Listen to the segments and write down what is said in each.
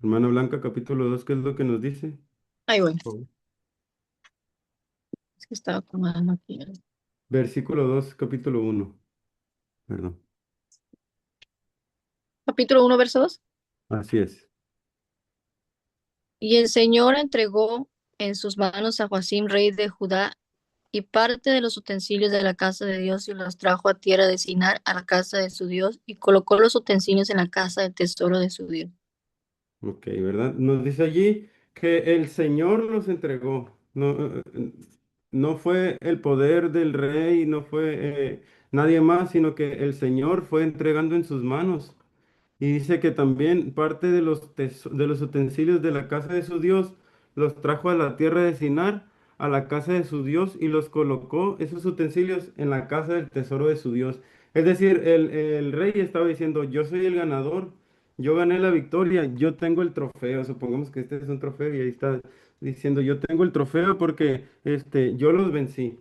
Hermana Blanca, capítulo 2, ¿qué es lo que nos dice? Ahí voy. Oh. Es que estaba con la maquilla. Versículo 2, capítulo uno. Perdón. Capítulo 1, verso 2. Así es. Y el Señor entregó en sus manos a Joacim, rey de Judá, y parte de los utensilios de la casa de Dios, y los trajo a tierra de Sinar, a la casa de su Dios, y colocó los utensilios en la casa del tesoro de su Dios. Ok, ¿verdad? Nos dice allí que el Señor los entregó. No, no fue el poder del rey, no fue nadie más, sino que el Señor fue entregando en sus manos. Y dice que también parte de de los utensilios de la casa de su Dios los trajo a la tierra de Sinar, a la casa de su Dios, y los colocó, esos utensilios, en la casa del tesoro de su Dios. Es decir, el rey estaba diciendo, yo soy el ganador, yo gané la victoria, yo tengo el trofeo. Supongamos que este es un trofeo y ahí está diciendo, yo tengo el trofeo porque yo los vencí.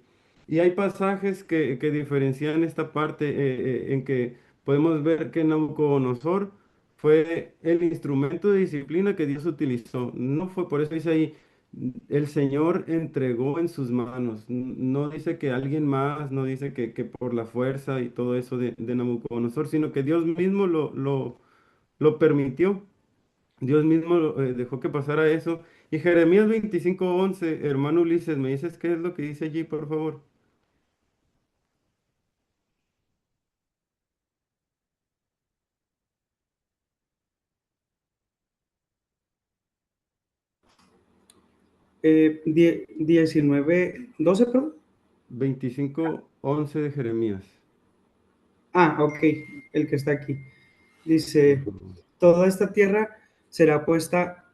Y hay pasajes que diferencian esta parte en que podemos ver que Nabucodonosor fue el instrumento de disciplina que Dios utilizó. No fue, por eso dice ahí, el Señor entregó en sus manos. No dice que alguien más, no dice que por la fuerza y todo eso de Nabucodonosor, sino que Dios mismo lo permitió. Dios mismo dejó que pasara eso. Y Jeremías 25:11, hermano Ulises, ¿me dices qué es lo que dice allí, por favor? 19, 12, perdón. 25:11 de Jeremías. Ah, ok, el que está aquí. Por Dice, favor. toda esta tierra será puesta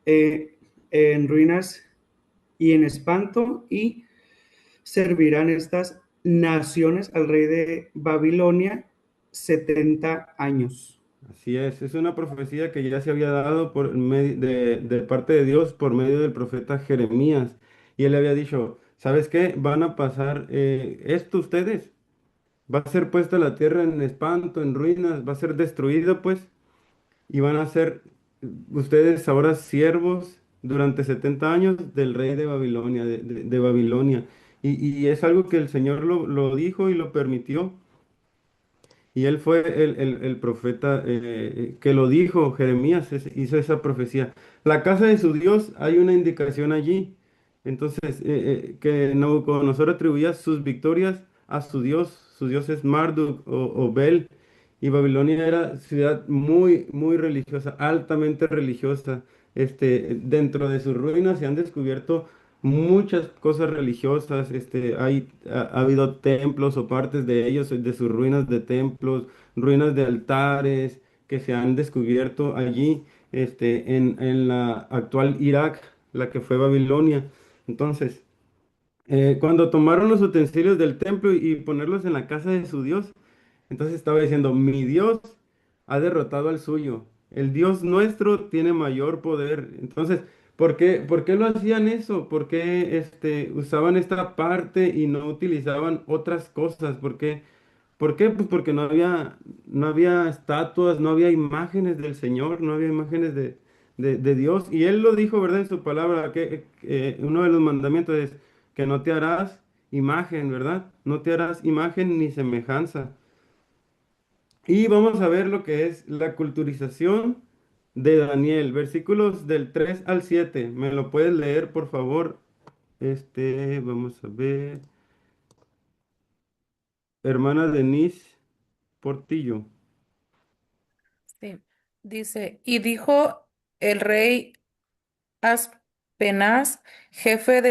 en ruinas y en espanto, y servirán estas naciones al rey de Babilonia 70 años. Así es una profecía que ya se había dado por de parte de Dios por medio del profeta Jeremías. Y él le había dicho, ¿sabes qué? Van a pasar esto ustedes. Va a ser puesta la tierra en espanto, en ruinas, va a ser destruida, pues, y van a ser ustedes ahora siervos durante 70 años del rey de Babilonia, de Babilonia. Y es algo que el Señor lo dijo y lo permitió. Y él fue el profeta que lo dijo, Jeremías hizo esa profecía. La casa de su Dios, hay una indicación allí. Entonces, que Nabucodonosor atribuía sus victorias a su Dios es Marduk o Bel, y Babilonia era ciudad muy, muy religiosa, altamente religiosa. Dentro de sus ruinas se han descubierto muchas cosas religiosas. Ha habido templos o partes de ellos, de sus ruinas de templos, ruinas de altares que se han descubierto allí, en la actual Irak, la que fue Babilonia. Entonces, cuando tomaron los utensilios del templo y ponerlos en la casa de su Dios, entonces estaba diciendo, mi Dios ha derrotado al suyo. El Dios nuestro tiene mayor poder. Entonces, por qué lo hacían eso? ¿Por qué usaban esta parte y no utilizaban otras cosas? ¿Por qué? Pues porque no había estatuas, no había imágenes del Señor, no había imágenes de Dios. Y Él lo dijo, ¿verdad? En su palabra, que uno de los mandamientos es que no te harás imagen, ¿verdad? No te harás imagen ni semejanza. Y vamos a ver lo que es la culturización de Daniel, versículos del 3 al 7. ¿Me lo puedes leer, por favor? Vamos a ver. Hermana Denise Portillo. Sí. Dice, y dijo el rey Aspenaz, jefe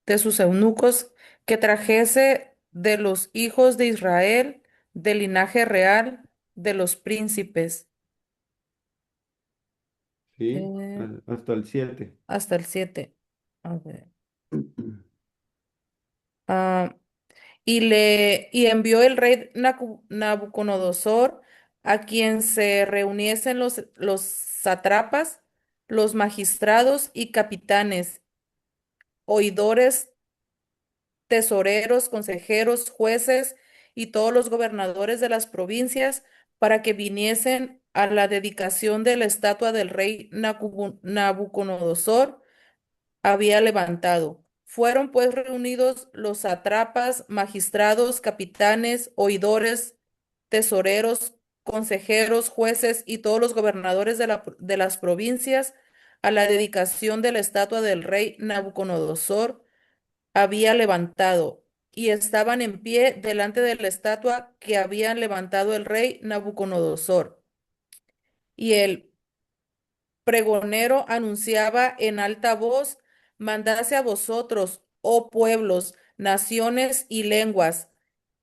de sus eunucos, que trajese de los hijos de Israel, del linaje real, de los príncipes. ¿Sí? Eh, Hasta el 7. hasta el 7. A ver. Ah, y envió el rey Nabucodonosor a quien se reuniesen los sátrapas, los magistrados y capitanes, oidores, tesoreros, consejeros, jueces y todos los gobernadores de las provincias para que viniesen a la dedicación de la estatua del rey Nabucodonosor había levantado. Fueron pues reunidos los sátrapas, magistrados, capitanes, oidores, tesoreros, consejeros, jueces y todos los gobernadores de las provincias a la dedicación de la estatua del rey Nabucodonosor había levantado, y estaban en pie delante de la estatua que habían levantado el rey Nabucodonosor. Y el pregonero anunciaba en alta voz: mandase a vosotros, oh pueblos, naciones y lenguas,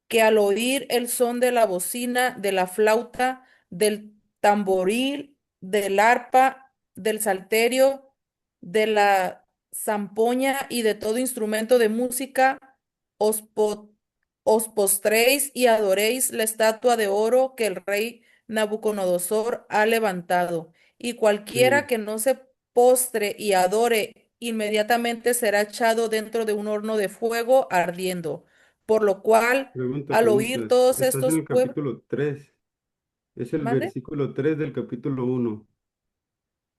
que al oír el son de la bocina, de la flauta, del tamboril, del arpa, del salterio, de la zampoña y de todo instrumento de música, os, po- os postréis y adoréis la estatua de oro que el rey Nabucodonosor ha levantado. Y cualquiera Sí. que no se postre y adore, inmediatamente será echado dentro de un horno de fuego ardiendo. Por lo cual, Pregunta, al oír pregunta. todos Estás en estos el pueblos, capítulo 3. Es el ¿mande? versículo 3 del capítulo 1.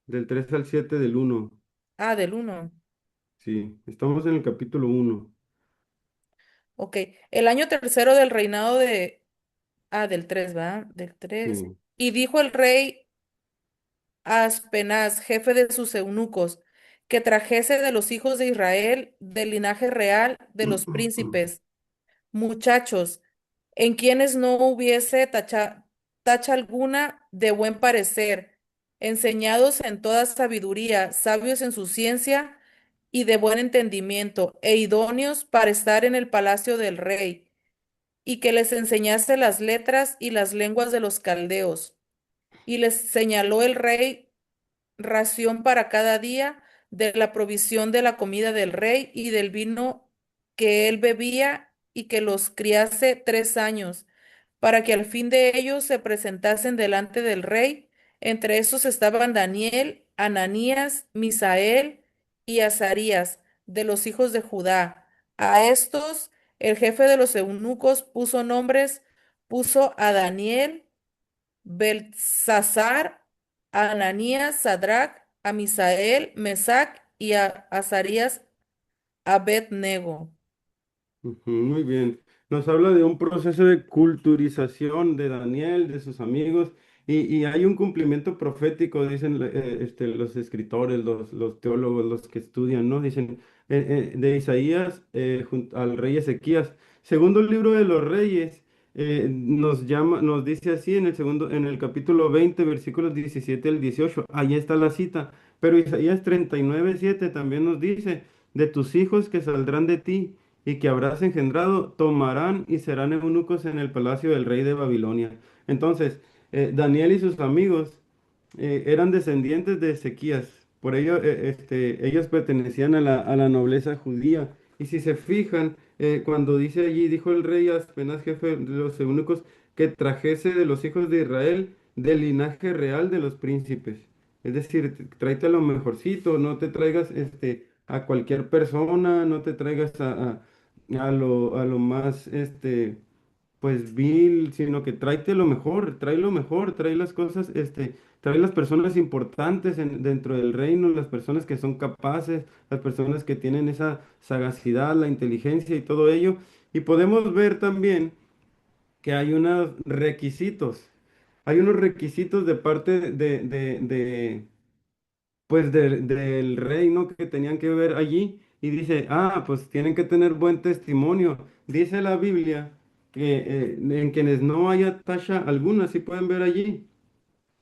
Del 3 al 7 del 1. Ah, del uno. Sí, estamos en el capítulo 1. Ok. El año tercero del reinado de... Ah, del 3, ¿va? Del 3. Sí. Y dijo el rey Aspenaz, jefe de sus eunucos, que trajese de los hijos de Israel, del linaje real, de los príncipes, muchachos, en quienes no hubiese tacha alguna, de buen parecer, enseñados en toda sabiduría, sabios en su ciencia y de buen entendimiento, e idóneos para estar en el palacio del rey, y que les enseñase las letras y las lenguas de los caldeos. Y les señaló el rey ración para cada día de la provisión de la comida del rey y del vino que él bebía, y que los criase 3 años, para que al fin de ellos se presentasen delante del rey. Entre estos estaban Daniel, Ananías, Misael y Azarías, de los hijos de Judá. A estos el jefe de los eunucos puso nombres, puso a Daniel Belsasar, a Ananías, Sadrach, a Misael, Mesac y a Azarías, Abed-Nego. Ujú, muy bien. Nos habla de un proceso de culturización de Daniel, de sus amigos, y hay un cumplimiento profético, dicen los escritores, los teólogos, los que estudian, ¿no? Dicen de Isaías junto al rey Ezequías. Segundo libro de los Reyes nos dice así en el capítulo 20 versículos 17 al 18. Ahí está la cita. Pero Isaías 39:7 también nos dice, de tus hijos que saldrán de ti y que habrás engendrado, tomarán y serán eunucos en el palacio del rey de Babilonia. Entonces, Daniel y sus amigos eran descendientes de Ezequías, por ello ellos pertenecían a la nobleza judía. Y si se fijan, cuando dice allí, dijo el rey Aspenaz, jefe de los eunucos, que trajese de los hijos de Israel del linaje real de los príncipes. Es decir, tráete a lo mejorcito, no te traigas a cualquier persona, no te traigas a lo más pues vil, sino que tráete lo mejor, trae las cosas, trae las personas importantes dentro del reino, las personas que son capaces, las personas que tienen esa sagacidad, la inteligencia y todo ello. Y podemos ver también que hay unos requisitos de parte pues del reino que tenían que ver allí y dice, pues tienen que tener buen testimonio. Dice la Biblia que en quienes no haya tacha alguna, si pueden ver allí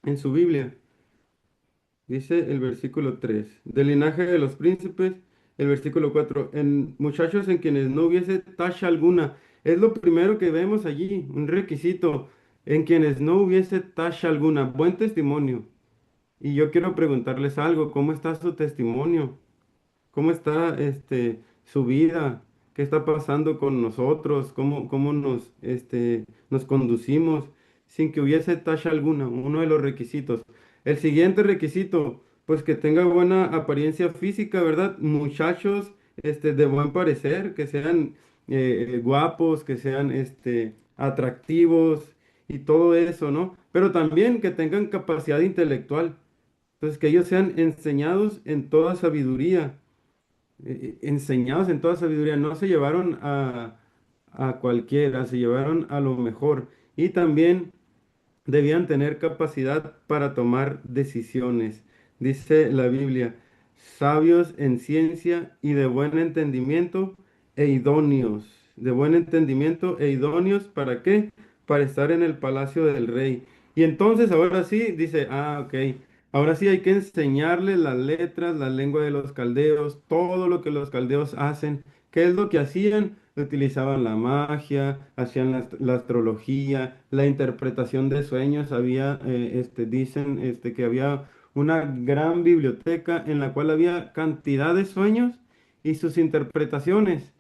en su Biblia, dice el versículo 3 del linaje de los príncipes, el versículo 4 en muchachos en quienes no hubiese tacha alguna. Es lo primero que vemos allí, un requisito, en quienes no hubiese tacha alguna, buen testimonio. Y yo quiero preguntarles algo, ¿cómo está su testimonio? ¿Cómo está su vida? ¿Qué está pasando con nosotros? ¿Cómo nos conducimos sin que hubiese tacha alguna? Uno de los requisitos. El siguiente requisito, pues que tenga buena apariencia física, ¿verdad? Muchachos de buen parecer, que sean guapos, que sean atractivos y todo eso, ¿no? Pero también que tengan capacidad intelectual. Entonces, que ellos sean enseñados en toda sabiduría, enseñados en toda sabiduría. No se llevaron a cualquiera, se llevaron a lo mejor. Y también debían tener capacidad para tomar decisiones. Dice la Biblia, sabios en ciencia y de buen entendimiento e idóneos. De buen entendimiento e idóneos, ¿para qué? Para estar en el palacio del rey. Y entonces ahora sí dice, ok, ahora sí hay que enseñarle las letras, la lengua de los caldeos, todo lo que los caldeos hacen. ¿Qué es lo que hacían? Utilizaban la magia, hacían la astrología, la interpretación de sueños. Había, dicen, que había una gran biblioteca en la cual había cantidad de sueños y sus interpretaciones.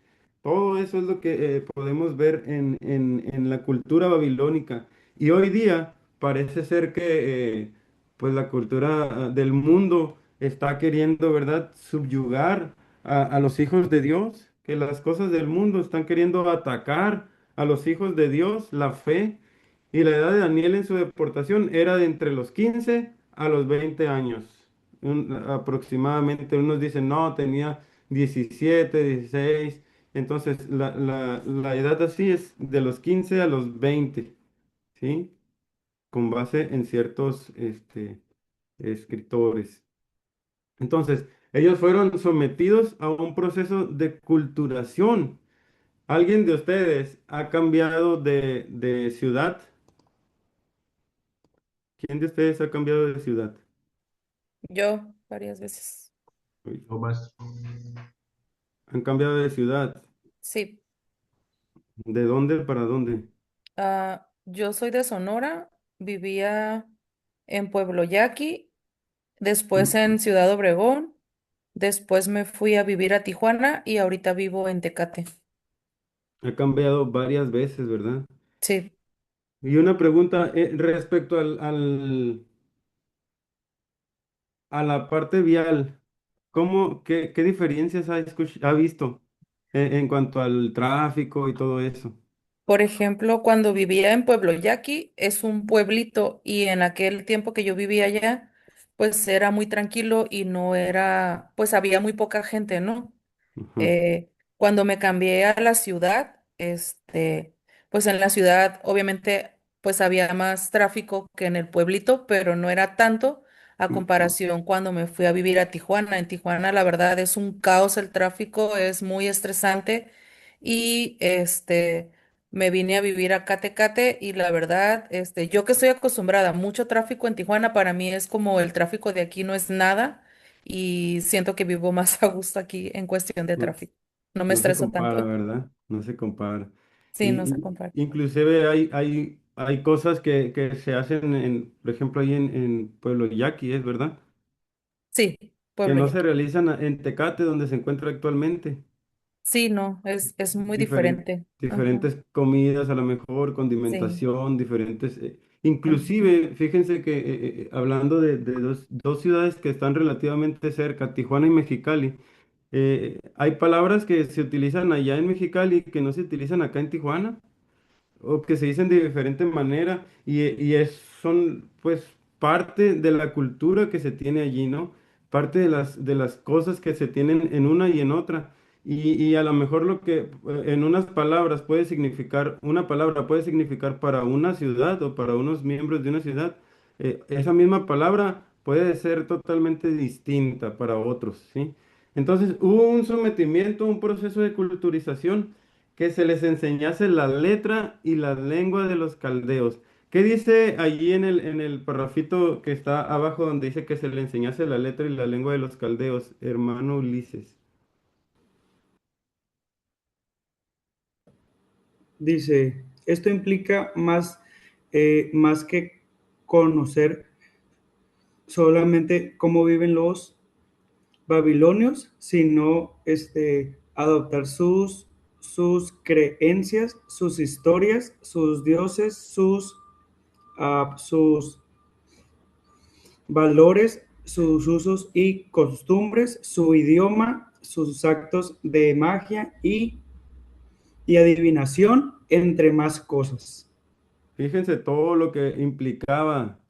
Todo eso es lo que podemos ver en la cultura babilónica. Y hoy día parece ser que pues la cultura del mundo está queriendo, ¿verdad?, subyugar a los hijos de Dios, que las cosas del mundo están queriendo atacar a los hijos de Dios, la fe. Y la edad de Daniel en su deportación era de entre los 15 a los 20 años, aproximadamente. Unos dicen, no, tenía 17, 16. Entonces, la edad así es de los 15 a los 20, ¿sí? Con base en ciertos escritores. Entonces, ellos fueron sometidos a un proceso de culturación. ¿Alguien de ustedes ha cambiado de ciudad? ¿Quién de ustedes ha cambiado de ciudad? Yo varias veces. Uy, O más. han cambiado de ciudad. Sí. ¿De dónde para dónde? Yo soy de Sonora, vivía en Pueblo Yaqui, después Mm, en Ciudad Obregón, después me fui a vivir a Tijuana y ahorita vivo en Tecate. ha cambiado varias veces, ¿verdad? Sí. Y una pregunta respecto a la parte vial. ¿Qué diferencias ha visto en cuanto al tráfico y todo eso? Por ejemplo, cuando vivía en Pueblo Yaqui, es un pueblito y en aquel tiempo que yo vivía allá, pues era muy tranquilo y no era, pues había muy poca gente, ¿no? Ajá, Cuando me cambié a la ciudad, pues en la ciudad obviamente pues había más tráfico que en el pueblito, pero no era tanto a ajá. comparación cuando me fui a vivir a Tijuana. En Tijuana la verdad es un caos el tráfico, es muy estresante y me vine a vivir a Catecate y la verdad, yo que estoy acostumbrada a mucho tráfico en Tijuana, para mí es como el tráfico de aquí no es nada y siento que vivo más a gusto aquí en cuestión de No, tráfico. No me no se estreso compara, tanto. ¿verdad? No se compara. Sí, no se compara. Inclusive hay cosas que se hacen, por ejemplo, ahí en Pueblo Yaqui, ¿es verdad? Sí, Que Pueblo no ya. se realizan en Tecate, donde se encuentra actualmente. Sí, no, es muy diferen- diferente. Ajá. Diferentes comidas, a lo mejor, Sí. condimentación, diferentes. Ujú. Inclusive, fíjense que hablando de dos ciudades que están relativamente cerca, Tijuana y Mexicali, hay palabras que se utilizan allá en Mexicali que no se utilizan acá en Tijuana o que se dicen de diferente manera son pues parte de la cultura que se tiene allí, ¿no? Parte de las cosas que se tienen en una y en otra. Y a lo mejor lo que en unas palabras puede significar, una palabra puede significar para una ciudad o para unos miembros de una ciudad, esa misma palabra puede ser totalmente distinta para otros, ¿sí? Entonces hubo un sometimiento, un proceso de culturización que se les enseñase la letra y la lengua de los caldeos. ¿Qué dice allí en el parrafito que está abajo donde dice que se le enseñase la letra y la lengua de los caldeos, hermano Ulises? Dice, esto implica más que conocer solamente cómo viven los babilonios, sino adoptar sus creencias, sus historias, sus dioses, sus valores, sus usos y costumbres, su idioma, sus actos de magia y adivinación, entre más cosas. Fíjense todo lo que implicaba.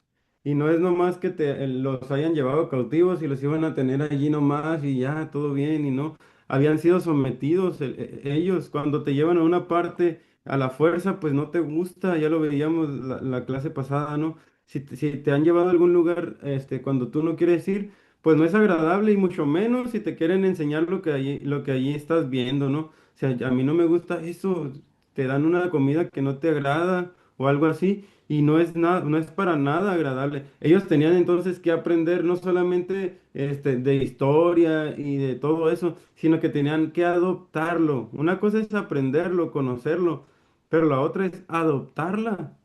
Y no es nomás que los hayan llevado cautivos y los iban a tener allí nomás y ya, todo bien y no. Habían sido sometidos ellos. Cuando te llevan a una parte a la fuerza, pues no te gusta. Ya lo veíamos la clase pasada, ¿no? Si te han llevado a algún lugar, cuando tú no quieres ir, pues no es agradable y mucho menos si te quieren enseñar lo que allí estás viendo, ¿no? O sea, a mí no me gusta eso. Te dan una comida que no te agrada o algo así, y no es nada, no es para nada agradable. Ellos tenían entonces que aprender no solamente de historia y de todo eso, sino que tenían que adoptarlo. Una cosa es aprenderlo, conocerlo, pero la otra es adoptarla.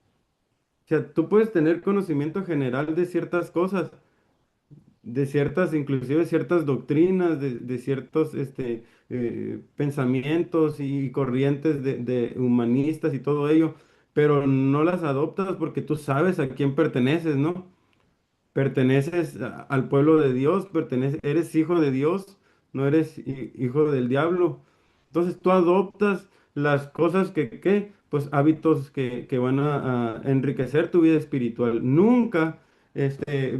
O sea, tú puedes tener conocimiento general de ciertas cosas, de ciertas, inclusive ciertas doctrinas, de ciertos pensamientos y corrientes de humanistas y todo ello, pero no las adoptas porque tú sabes a quién perteneces, ¿no? Perteneces al pueblo de Dios, eres hijo de Dios, no eres hijo del diablo. Entonces tú adoptas las cosas pues hábitos que van a enriquecer tu vida espiritual. Nunca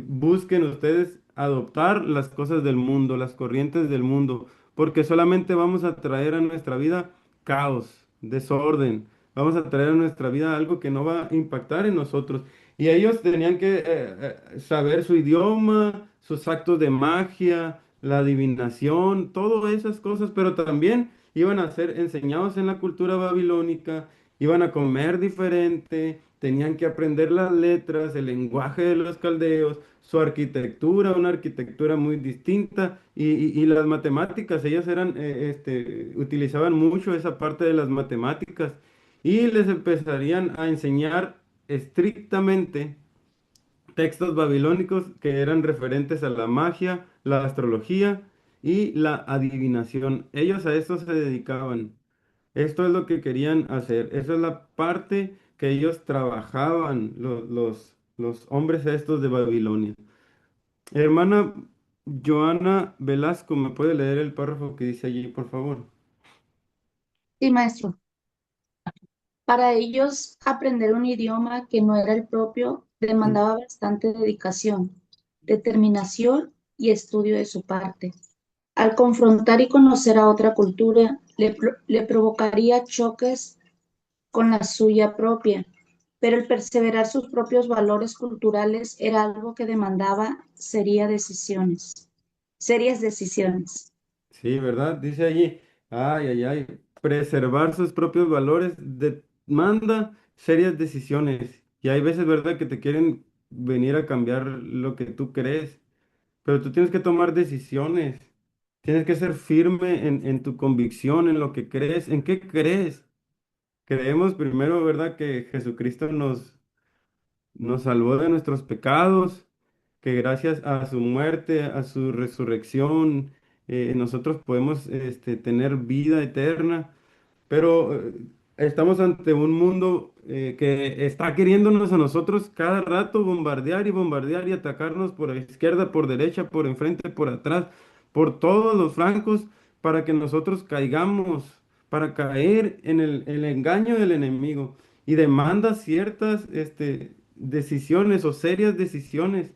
busquen ustedes adoptar las cosas del mundo, las corrientes del mundo, porque solamente vamos a traer a nuestra vida caos, desorden. Vamos a traer a nuestra vida algo que no va a impactar en nosotros. Y ellos tenían que saber su idioma, sus actos de magia, la adivinación, todas esas cosas, pero también iban a ser enseñados en la cultura babilónica, iban a comer diferente, tenían que aprender las letras, el lenguaje de los caldeos, su arquitectura, una arquitectura muy distinta, y las matemáticas, ellos utilizaban mucho esa parte de las matemáticas, y les empezarían a enseñar estrictamente textos babilónicos que eran referentes a la magia, la astrología y la adivinación. Ellos a esto se dedicaban. Esto es lo que querían hacer. Esa es la parte que ellos trabajaban, los hombres estos de Babilonia. Hermana Joana Velasco, ¿me puede leer el párrafo que dice allí, por favor? Sí, maestro. Para ellos, aprender un idioma que no era el propio demandaba bastante dedicación, determinación y estudio de su parte. Al confrontar y conocer a otra cultura, le provocaría choques con la suya propia, pero el perseverar sus propios valores culturales era algo que demandaba serias decisiones. Sí, ¿verdad? Dice allí, ay, ay, ay, preservar sus propios valores demanda serias decisiones. Y hay veces, ¿verdad?, que te quieren venir a cambiar lo que tú crees, pero tú tienes que tomar decisiones. Tienes que ser firme en tu convicción, en lo que crees. ¿En qué crees? Creemos primero, ¿verdad?, que Jesucristo nos salvó de nuestros pecados, que gracias a su muerte, a su resurrección, nosotros podemos tener vida eterna. Pero estamos ante un mundo que está queriéndonos a nosotros cada rato bombardear y atacarnos por la izquierda, por derecha, por enfrente, por atrás, por todos los flancos, para que nosotros caigamos, para caer en el engaño del enemigo. Y demanda ciertas decisiones o serias decisiones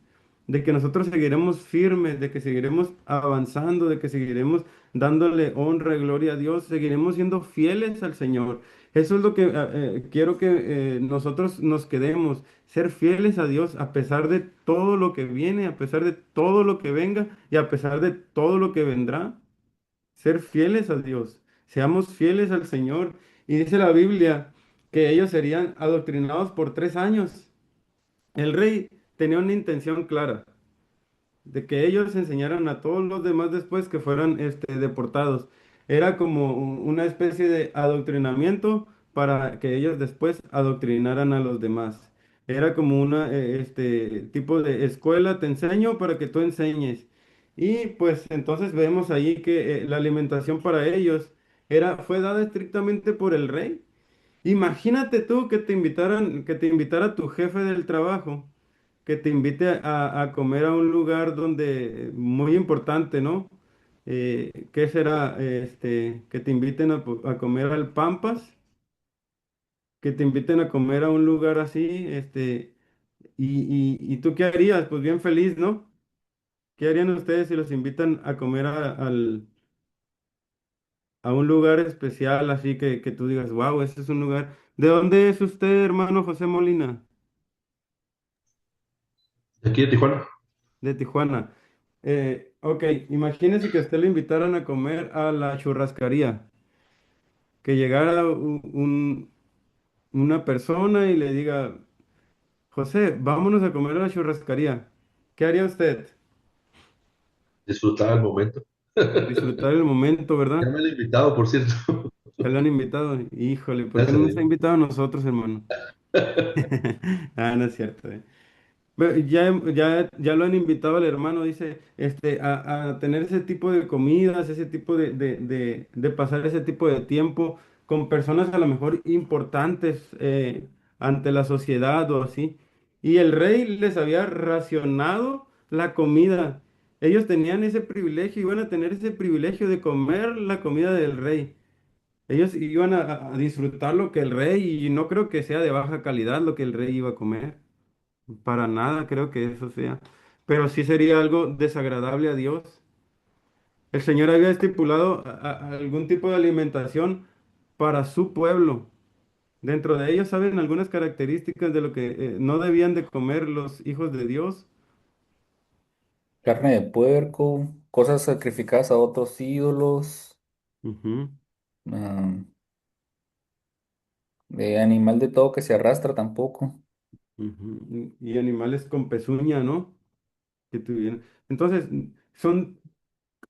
de que nosotros seguiremos firmes, de que seguiremos avanzando, de que seguiremos dándole honra y gloria a Dios, seguiremos siendo fieles al Señor. Eso es lo que quiero que nosotros nos quedemos, ser fieles a Dios a pesar de todo lo que viene, a pesar de todo lo que venga y a pesar de todo lo que vendrá. Ser fieles a Dios, seamos fieles al Señor. Y dice la Biblia que ellos serían adoctrinados por 3 años. El rey tenía una intención clara de que ellos enseñaran a todos los demás después que fueran deportados. Era como una especie de adoctrinamiento para que ellos después adoctrinaran a los demás. Era como una tipo de escuela, te enseño para que tú enseñes. Y pues entonces vemos ahí que la alimentación para ellos fue dada estrictamente por el rey. Imagínate tú que te invitara tu jefe del trabajo, que te invite a comer a un lugar donde, muy importante, ¿no? ¿qué será? Que te inviten a comer al Pampas, que te inviten a comer a un lugar así, ¿y tú qué harías? Pues bien feliz, ¿no? ¿Qué harían ustedes si los invitan a comer a un lugar especial, así que tú digas, wow, este es un lugar? ¿De dónde es usted, hermano José Molina? ¿De aquí de Tijuana? De Tijuana. Ok, imagínese que a usted le invitaran a comer a la churrascaría, que llegara una persona y le diga, José, vámonos a comer a la churrascaría. ¿Qué haría usted? Disfrutar el momento. Disfrutar el momento, Ya ¿verdad? me han invitado, por cierto. Ya lo han invitado. Híjole, ¿por qué no Gracias a nos ha Dios. invitado a nosotros, hermano? Ah, no es cierto. Ya lo han invitado al hermano, dice, a tener ese tipo de comidas, ese tipo de pasar ese tipo de tiempo con personas a lo mejor importantes ante la sociedad o así. Y el rey les había racionado la comida. Ellos tenían ese privilegio, iban a tener ese privilegio de comer la comida del rey. Ellos iban a disfrutar lo que el rey, y no creo que sea de baja calidad lo que el rey iba a comer. Para nada creo que eso sea. Pero sí sería algo desagradable a Dios. El Señor había estipulado algún tipo de alimentación para su pueblo. Dentro de ellos, ¿saben algunas características de lo que no debían de comer los hijos de Dios? Carne de puerco, cosas sacrificadas a otros ídolos, Ujú, ah, de animal de todo que se arrastra tampoco. ujú. Y animales con pezuña, ¿no? Que tuvieran. Entonces, son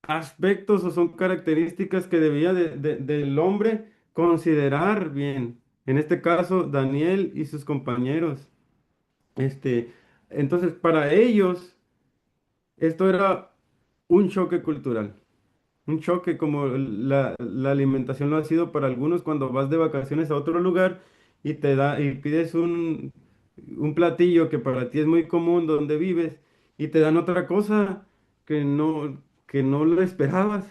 aspectos o son características que debía del hombre considerar bien. En este caso, Daniel y sus compañeros. Este, entonces, para ellos, esto era un choque cultural. Un choque como la alimentación lo ha sido para algunos cuando vas de vacaciones a otro lugar y y pides un platillo que para ti es muy común donde vives y te dan otra cosa que no lo esperabas.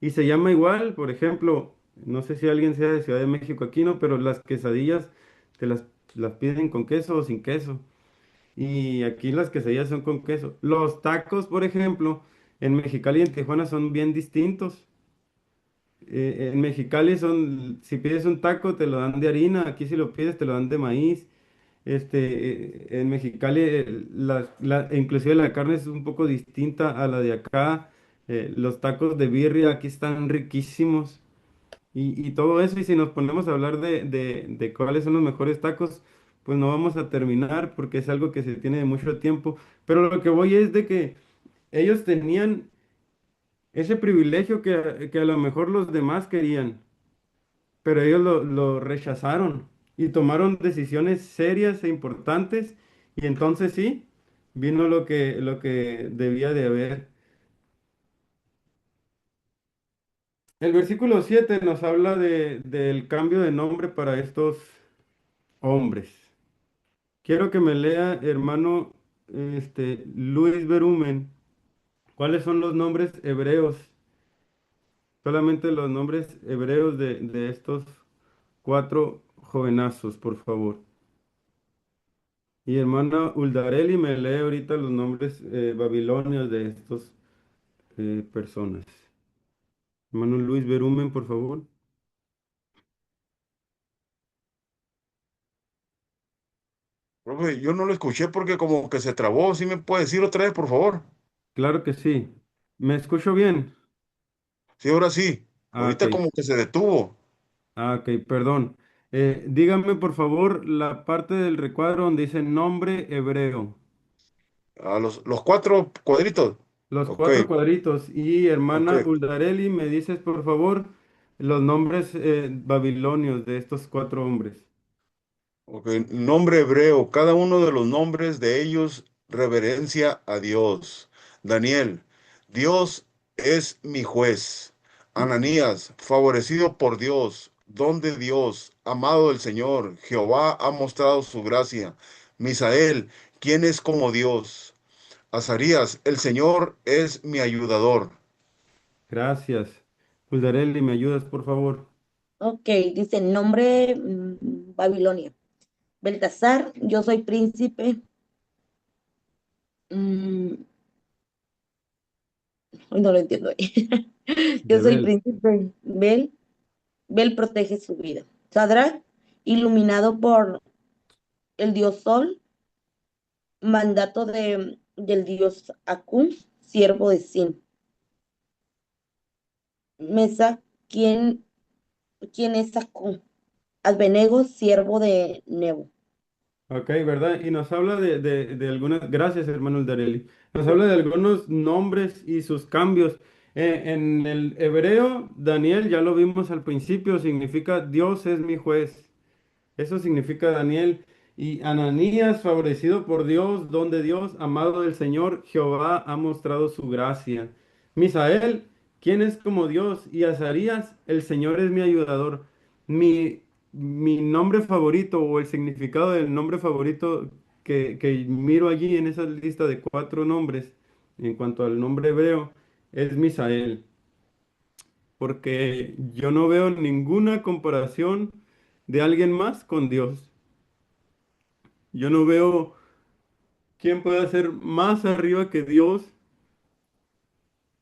Y se llama igual, por ejemplo, no sé si alguien sea de Ciudad de México aquí, ¿no? Pero las quesadillas te las piden con queso o sin queso. Y aquí las quesadillas son con queso. Los tacos, por ejemplo, en Mexicali y en Tijuana son bien distintos. En Mexicali si pides un taco te lo dan de harina, aquí si lo pides te lo dan de maíz. En Mexicali inclusive la carne es un poco distinta a la de acá. Los tacos de birria aquí están riquísimos. Y todo eso, y si nos ponemos a hablar de cuáles son los mejores tacos, pues no vamos a terminar porque es algo que se tiene de mucho tiempo. Pero lo que voy es de que ellos tenían ese privilegio que a lo mejor los demás querían, pero ellos lo rechazaron y tomaron decisiones serias e importantes, y entonces sí, vino lo que debía de haber. El versículo 7 nos habla del cambio de nombre para estos hombres. Quiero que me lea, hermano, Luis Berumen, cuáles son los nombres hebreos, solamente los nombres hebreos de estos cuatro jovenazos, por favor. Y hermana Uldarelli me lee ahorita los nombres babilonios de estos personas. Hermano Luis Berumen, por favor. Profe, yo no lo escuché porque como que se trabó. ¿Sí me puede decir otra vez, por favor? Claro que sí. ¿Me escucho bien? Sí, ahora sí. Ah, ok. Ahorita como que se detuvo. Ah, ok, perdón. Dígame, por favor, la parte del recuadro donde dice nombre hebreo. A los cuatro cuadritos. Los Ok, cuatro cuadritos. Y ok, hermana Uldarelli, me dices, por favor, los nombres babilonios de estos cuatro hombres. ok. Nombre hebreo. Cada uno de los nombres de ellos reverencia a Dios. Daniel, Dios es mi juez. Ananías, favorecido por Dios, don de Dios, amado del Señor. Jehová ha mostrado su gracia. Misael, ¿quién es como Dios? Azarías, el Señor es mi ayudador. Gracias. Puldarelli, ¿me ayudas, por favor? Ok, dice nombre Babilonia. Beltasar, yo soy príncipe. Mm, Hoy no lo entiendo. Yo De soy Bel. príncipe. Bel protege su vida. Sadrach, iluminado por el dios Sol, mandato del dios Akun, siervo de Sin. Mesa, ¿quién es Akun? Abednego, siervo de Nebo. Ok, ¿verdad? Y nos habla de algunas, gracias hermano Dareli, nos habla de algunos nombres y sus cambios. En el hebreo, Daniel, ya lo vimos al principio, significa Dios es mi juez. Eso significa Daniel. Y Ananías, favorecido por Dios, don de Dios, amado del Señor, Jehová ha mostrado su gracia. Misael, ¿quién es como Dios? Y Azarías, el Señor es mi ayudador. Mi, mi nombre favorito o el significado del nombre favorito que miro allí en esa lista de cuatro nombres, en cuanto al nombre hebreo, es Misael, porque yo no veo ninguna comparación de alguien más con Dios. Yo no veo quién pueda ser más arriba que Dios.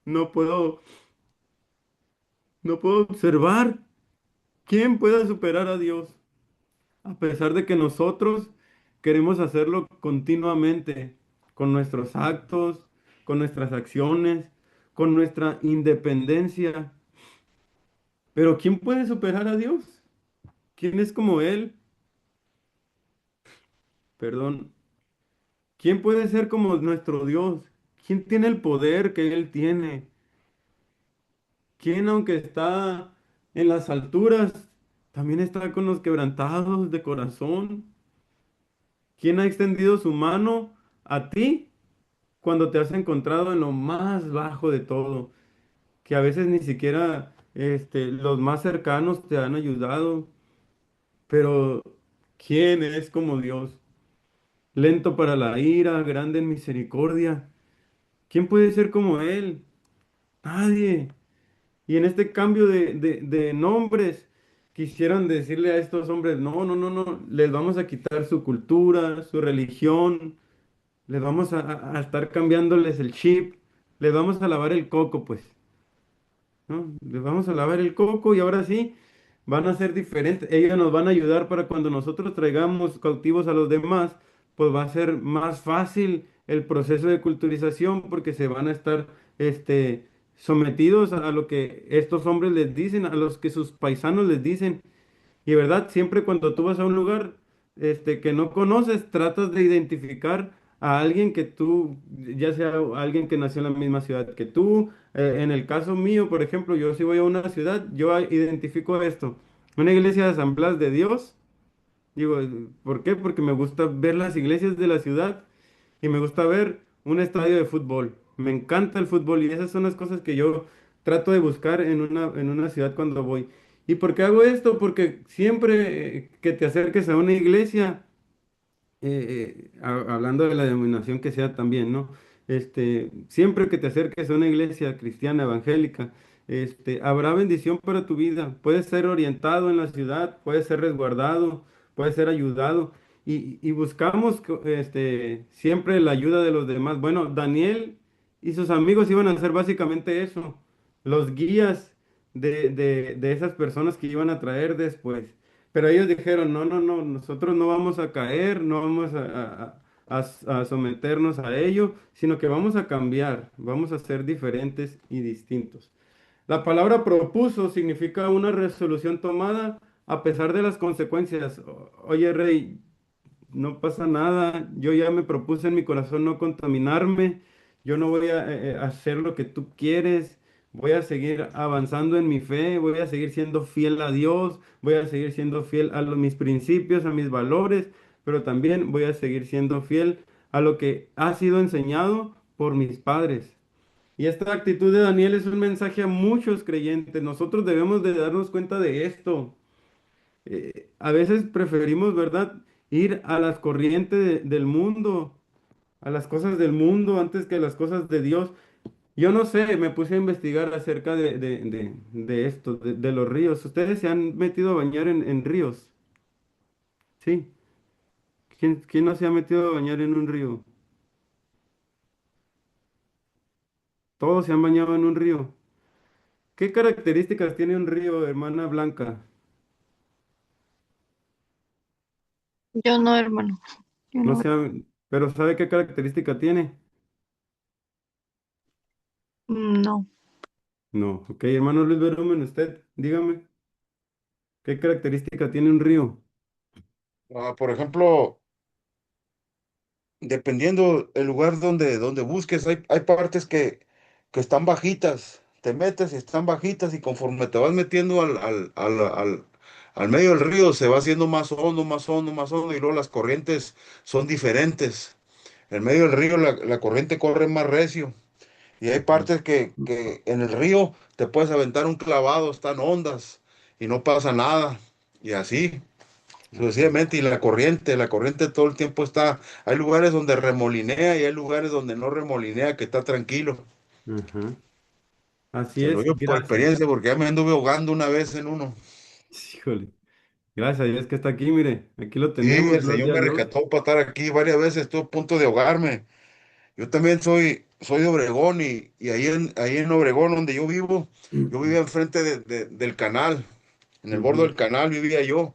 No puedo, no puedo observar quién pueda superar a Dios, a pesar de que nosotros queremos hacerlo continuamente, con nuestros actos, con nuestras acciones, con nuestra independencia. Pero ¿quién puede superar a Dios? ¿Quién es como Él? Perdón. ¿Quién puede ser como nuestro Dios? ¿Quién tiene el poder que Él tiene? ¿Quién, aunque está en las alturas, también está con los quebrantados de corazón? ¿Quién ha extendido su mano a ti cuando te has encontrado en lo más bajo de todo? Que a veces ni siquiera los más cercanos te han ayudado, pero ¿quién es como Dios? Lento para la ira, grande en misericordia. ¿Quién puede ser como Él? Nadie. Y en este cambio de nombres, quisieran decirle a estos hombres, no, no, no, no, les vamos a quitar su cultura, su religión, les vamos a estar cambiándoles el chip, les vamos a lavar el coco, pues, ¿no? Les vamos a lavar el coco y ahora sí, van a ser diferentes. Ellos nos van a ayudar para cuando nosotros traigamos cautivos a los demás, pues va a ser más fácil el proceso de culturización porque se van a estar, sometidos a lo que estos hombres les dicen, a los que sus paisanos les dicen. Y verdad, siempre cuando tú vas a un lugar que no conoces, tratas de identificar a alguien que tú, ya sea alguien que nació en la misma ciudad que tú. En el caso mío, por ejemplo, yo si voy a una ciudad, yo identifico esto. Una iglesia de asambleas de Dios. Digo, ¿por qué? Porque me gusta ver las iglesias de la ciudad y me gusta ver un estadio de fútbol. Me encanta el fútbol y esas son las cosas que yo trato de buscar en una ciudad cuando voy. ¿Y por qué hago esto? Porque siempre que te acerques a una iglesia, hablando de la denominación que sea también, ¿no? Siempre que te acerques a una iglesia cristiana, evangélica, habrá bendición para tu vida. Puedes ser orientado en la ciudad, puedes ser resguardado, puedes ser ayudado. Y buscamos siempre la ayuda de los demás. Bueno, Daniel y sus amigos iban a hacer básicamente eso, los guías de esas personas que iban a traer después. Pero ellos dijeron, no, no, no, nosotros no vamos a caer, no vamos a someternos a ello, sino que vamos a cambiar, vamos a ser diferentes y distintos. La palabra propuso significa una resolución tomada a pesar de las consecuencias. Oye, Rey, no pasa nada, yo ya me propuse en mi corazón no contaminarme, yo no voy a hacer lo que tú quieres, voy a seguir avanzando en mi fe, voy a seguir siendo fiel a Dios, voy a seguir siendo fiel a mis principios, a mis valores, pero también voy a seguir siendo fiel a lo que ha sido enseñado por mis padres. Y esta actitud de Daniel es un mensaje a muchos creyentes. Nosotros debemos de darnos cuenta de esto. A veces preferimos, ¿verdad?, ir a las corrientes del mundo, a las cosas del mundo antes que a las cosas de Dios. Yo no sé, me puse a investigar acerca de esto, de los ríos. ¿Ustedes se han metido a bañar en ríos? Sí. ¿Quién no se ha metido a bañar en un río? Todos se han bañado en un río. ¿Qué características tiene un río, hermana Blanca? Yo no, hermano. Yo No no. sé, pero ¿sabe qué característica tiene? No. No. Ok, hermano Luis Berumen, usted, dígame, ¿qué característica tiene un río? Por ejemplo, dependiendo el lugar donde busques, hay partes que están bajitas. Te metes y están bajitas y conforme te vas metiendo al medio del río se va haciendo más hondo, más hondo, más hondo y luego las corrientes son diferentes. En medio del río la corriente corre más recio y hay partes que en el río te puedes aventar un clavado, están hondas y no pasa nada. Y así. Ajá, Sucesivamente, y la corriente todo el tiempo está, hay lugares donde remolinea y hay lugares donde no remolinea, que está tranquilo. ajá. Así Se lo es, digo por gracias. experiencia porque ya me anduve ahogando una vez en uno. Híjole, gracias a Dios que está aquí, mire, aquí lo Sí, tenemos, el Señor gloria a me Dios. rescató para estar aquí varias veces, estuve a punto de ahogarme. Yo también soy de Obregón y ahí en Obregón donde yo vivía enfrente del canal, en el borde Ujú, del canal vivía yo.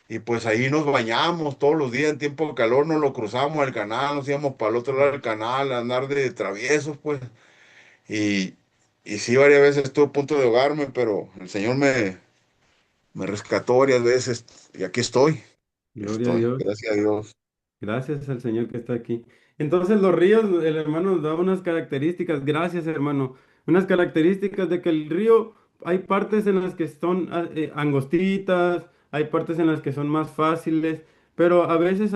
Y pues ahí nos bañamos todos los días en tiempo de calor, nos lo cruzamos el canal, nos íbamos para el otro lado del canal a andar de traviesos, pues. Y, y sí, varias veces estuve a punto de ahogarme, pero el Señor me rescató varias veces y aquí gloria a estoy, Dios. gracias a Dios. Gracias al Señor que está aquí. Entonces los ríos, el hermano nos da unas características, gracias hermano, unas características de que el río, hay partes en las que son angostitas, hay partes en las que son más fáciles, pero a veces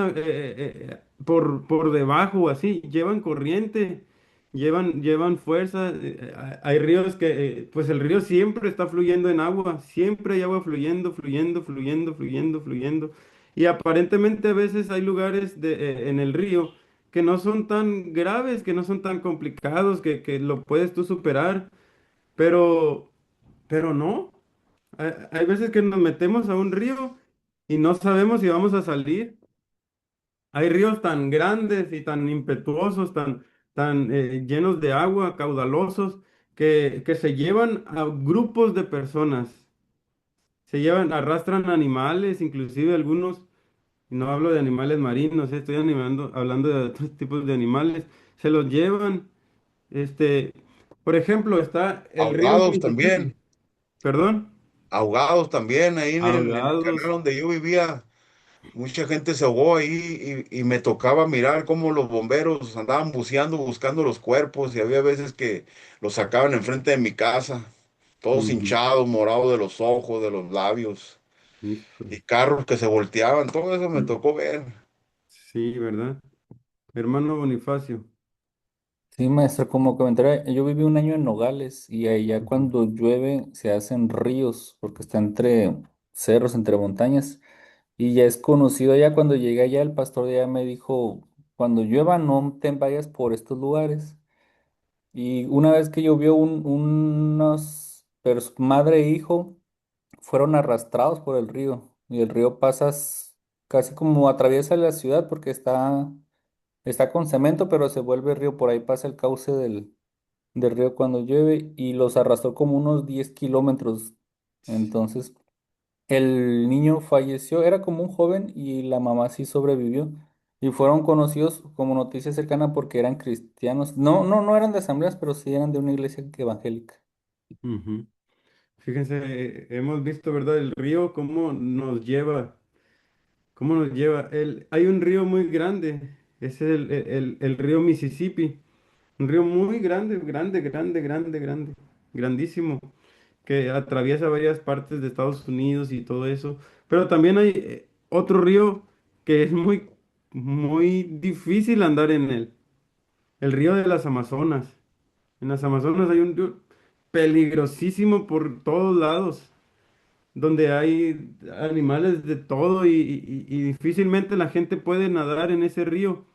por debajo así, llevan corriente, llevan fuerza. Hay ríos que, pues el río siempre está fluyendo en agua, siempre hay agua fluyendo, fluyendo, fluyendo, fluyendo, fluyendo. Y aparentemente a veces hay lugares en el río que no son tan graves, que no son tan complicados, que lo puedes tú superar, pero, pero no. Hay veces que nos metemos a un río y no sabemos si vamos a salir. Hay ríos tan grandes y tan impetuosos, tan llenos de agua, caudalosos, que se llevan a grupos de personas. Se llevan, arrastran animales, inclusive algunos. No hablo de animales marinos, estoy hablando de otros tipos de animales. Se los llevan. Este, por ejemplo, está el río Ahogados Mississippi. también, Perdón. ahogados también, ahí en el canal Ahogados. donde yo vivía, mucha gente se ahogó ahí y me tocaba mirar cómo los bomberos andaban buceando, buscando los cuerpos y había veces que los sacaban enfrente de mi casa, todos Ujú. hinchados, morados de los ojos, de los labios. Híjole. Y carros que se volteaban, todo eso me tocó ver. Sí, ¿verdad? Hermano Bonifacio. Sí, maestro, como comentaré, yo viví un año en Nogales y allá Ujú, cuando llueve se hacen ríos porque está entre cerros, entre montañas y ya es conocido allá. Cuando llegué allá el pastor de allá me dijo, cuando llueva no te vayas por estos lugares. Y una vez que llovió madre e hijo fueron arrastrados por el río y el río pasa casi como atraviesa la ciudad porque está con cemento, pero se vuelve río, por ahí pasa el cauce del río cuando llueve y los arrastró como unos 10 kilómetros. Entonces, el niño falleció, era como un joven y la mamá sí sobrevivió. Y fueron conocidos como noticia cercana porque eran cristianos. No, no, no eran de asambleas, pero sí eran de una iglesia evangélica. ujú. Fíjense, hemos visto, ¿verdad? El río, cómo nos lleva. Hay un río muy grande, es el río Mississippi. Un río muy grande, grande, grande, grande, grande, grandísimo, que atraviesa varias partes de Estados Unidos y todo eso. Pero también hay otro río que es muy difícil andar en él, el río de las Amazonas. En las Amazonas hay un río peligrosísimo por todos lados, donde hay animales de todo y difícilmente la gente puede nadar en ese río.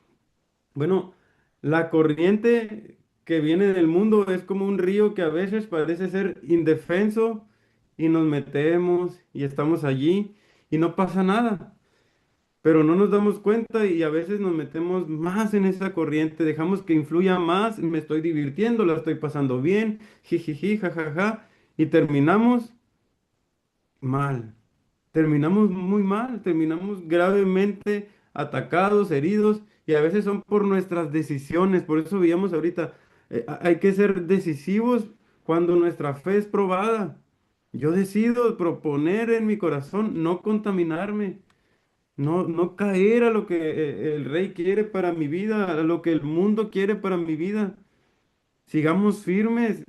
Bueno, la corriente. que viene del mundo es como un río que a veces parece ser indefenso y nos metemos y estamos allí y no pasa nada, pero no nos damos cuenta y a veces nos metemos más en esa corriente, dejamos que influya más, me estoy divirtiendo, la estoy pasando bien, jijiji, jajaja, y terminamos mal. Terminamos muy mal, terminamos gravemente atacados, heridos, y a veces son por nuestras decisiones. Por eso veíamos ahorita, hay que ser decisivos cuando nuestra fe es probada. Yo decido proponer en mi corazón no contaminarme, no caer a lo que el rey quiere para mi vida, a lo que el mundo quiere para mi vida. Sigamos firmes.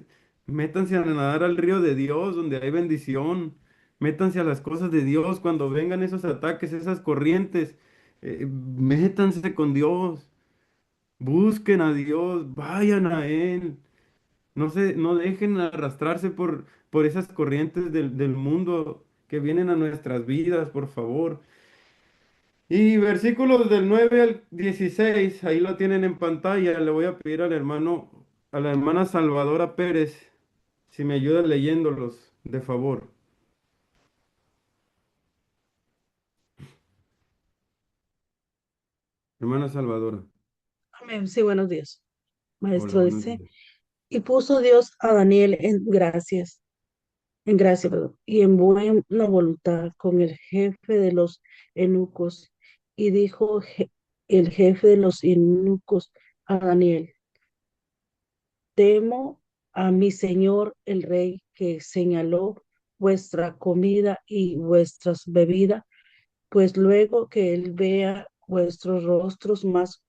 Métanse a nadar al río de Dios, donde hay bendición. Métanse a las cosas de Dios cuando vengan esos ataques, esas corrientes. Métanse con Dios. Busquen a Dios. Vayan a Él. No dejen arrastrarse por esas corrientes del mundo que vienen a nuestras vidas, por favor. Y versículos del 9 al 16, ahí lo tienen en pantalla. Le voy a pedir al hermano, a la hermana Salvadora Pérez, si me ayuda leyéndolos, de favor. Hermana Salvadora. Amén. Sí, buenos días. Hola, Maestro buenos dice, días. y puso Dios a Daniel en gracia, perdón, y en buena voluntad con el jefe de los eunucos. Y dijo el jefe de los eunucos a Daniel, temo a mi señor el rey que señaló vuestra comida y vuestras bebidas, pues luego que él vea vuestros rostros más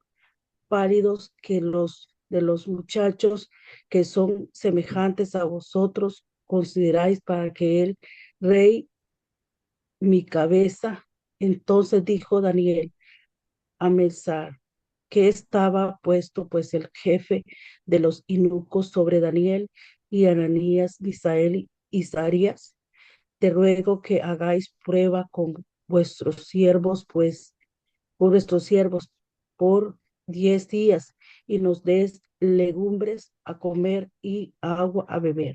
pálidos que los de los muchachos que son semejantes a vosotros, consideráis para que el rey mi cabeza. Entonces dijo Daniel a Mesar, que estaba puesto pues el jefe de los eunucos sobre Daniel y Ananías, Misael y Isaías, te ruego que hagáis prueba con vuestros siervos, pues por nuestros siervos por 10 días y nos des legumbres a comer y agua a beber.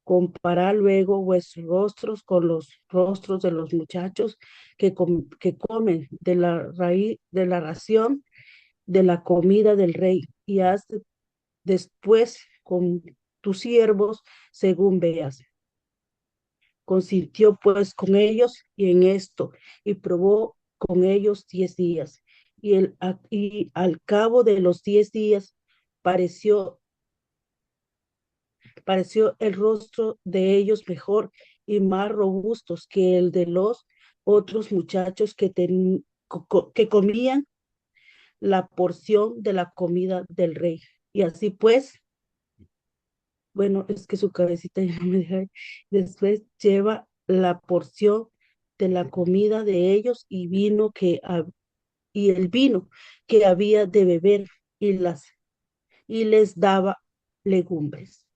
Comparad luego vuestros rostros con los rostros de los muchachos que comen de la raíz de la ración de la comida del rey y haz después con tus siervos según veas. Consintió pues con ellos y en esto, y probó con ellos 10 días. Y al cabo de los 10 días pareció, pareció el rostro de ellos mejor y más robustos que el de los otros muchachos que comían la porción de la comida del rey. Y así pues, bueno, es que su cabecita ya no me deja. Después lleva la porción de la comida de ellos y el vino que había de beber y les daba legumbres.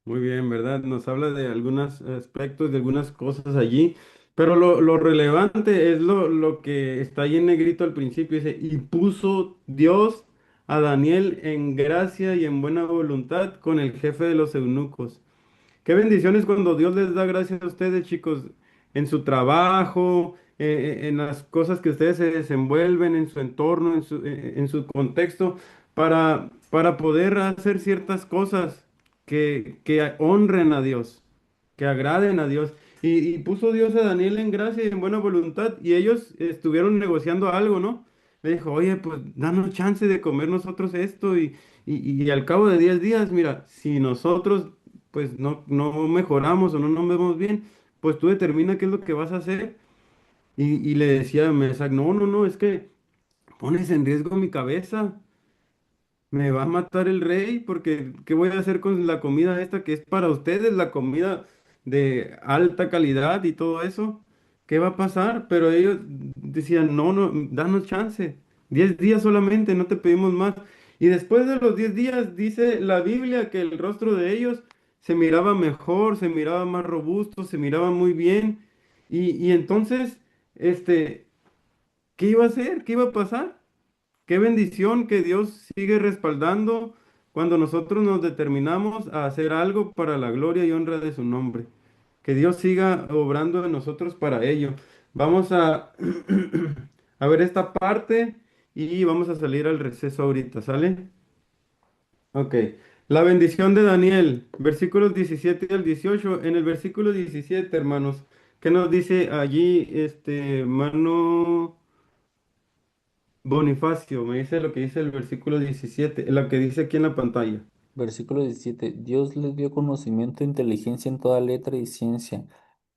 Muy bien, ¿verdad? Nos habla de algunos aspectos, de algunas cosas allí, pero lo relevante es lo que está ahí en negrito al principio, dice, y puso Dios a Daniel en gracia y en buena voluntad con el jefe de los eunucos. Qué bendiciones cuando Dios les da gracias a ustedes, chicos, en su trabajo, en las cosas que ustedes se desenvuelven, en su entorno, en su contexto, para poder hacer ciertas cosas que honren a Dios, que agraden a Dios. Y puso Dios a Daniel en gracia y en buena voluntad, y ellos estuvieron negociando algo, ¿no? Le dijo, oye, pues danos chance de comer nosotros esto, y al cabo de 10 días, mira, si nosotros pues no mejoramos o no nos vemos bien, pues tú determina qué es lo que vas a hacer. Y le decía a Mesac, no, es que pones en riesgo mi cabeza, me va a matar el rey, porque ¿qué voy a hacer con la comida esta que es para ustedes, la comida de alta calidad y todo eso? ¿Qué va a pasar? Pero ellos decían, no, danos chance, 10 días solamente, no te pedimos más. Y después de los 10 días, dice la Biblia que el rostro de ellos se miraba mejor, se miraba más robusto, se miraba muy bien. Y entonces, ¿qué iba a hacer? ¿Qué iba a pasar? Qué bendición que Dios sigue respaldando cuando nosotros nos determinamos a hacer algo para la gloria y honra de su nombre. Que Dios siga obrando en nosotros para ello. Vamos a, a ver esta parte y vamos a salir al receso ahorita, ¿sale? Ok. La bendición de Daniel, versículos 17 al 18. En el versículo 17, hermanos, ¿qué nos dice allí hermano Bonifacio? Me dice lo que dice el versículo 17, lo que dice aquí en la pantalla. Versículo 17. Dios les dio conocimiento e inteligencia en toda letra y ciencia,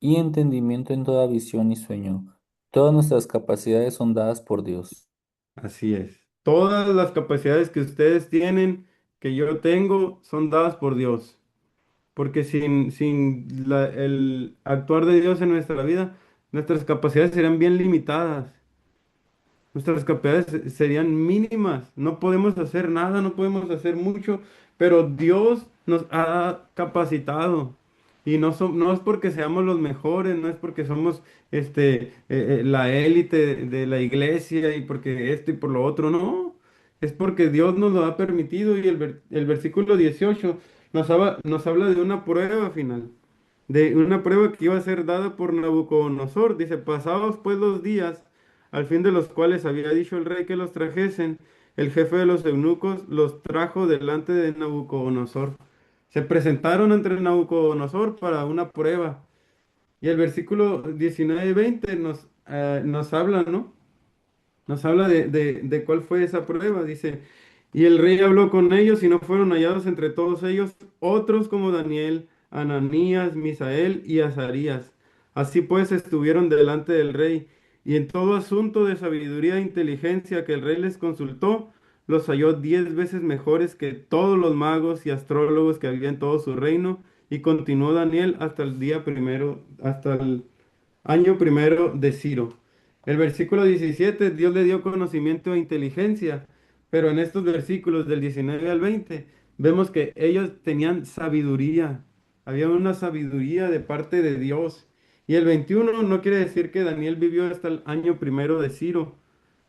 y entendimiento en toda visión y sueño. Todas nuestras capacidades son dadas por Dios. Así es. Todas las capacidades que ustedes tienen, que yo tengo, son dadas por Dios. Porque sin el actuar de Dios en nuestra vida, nuestras capacidades serían bien limitadas. Nuestras capacidades serían mínimas. No podemos hacer nada, no podemos hacer mucho, pero Dios nos ha capacitado. Y no es porque seamos los mejores, no es porque somos la élite de la iglesia y porque esto y por lo otro, no. Es porque Dios nos lo ha permitido y el versículo 18 nos habla de una prueba final, de una prueba que iba a ser dada por Nabucodonosor. Dice, pasados pues los días, al fin de los cuales había dicho el rey que los trajesen, el jefe de los eunucos los trajo delante de Nabucodonosor. Se presentaron ante Nabucodonosor para una prueba. Y el versículo 19 y 20 nos habla, ¿no? Nos habla de cuál fue esa prueba. Dice, y el rey habló con ellos y no fueron hallados entre todos ellos otros como Daniel, Ananías, Misael y Azarías. Así pues estuvieron delante del rey y en todo asunto de sabiduría e inteligencia que el rey les consultó, los halló 10 veces mejores que todos los magos y astrólogos que había en todo su reino. Y continuó Daniel hasta el día primero, hasta el año primero de Ciro. El versículo 17, Dios le dio conocimiento e inteligencia, pero en estos versículos del 19 al 20 vemos que ellos tenían sabiduría, había una sabiduría de parte de Dios. Y el 21 no quiere decir que Daniel vivió hasta el año primero de Ciro,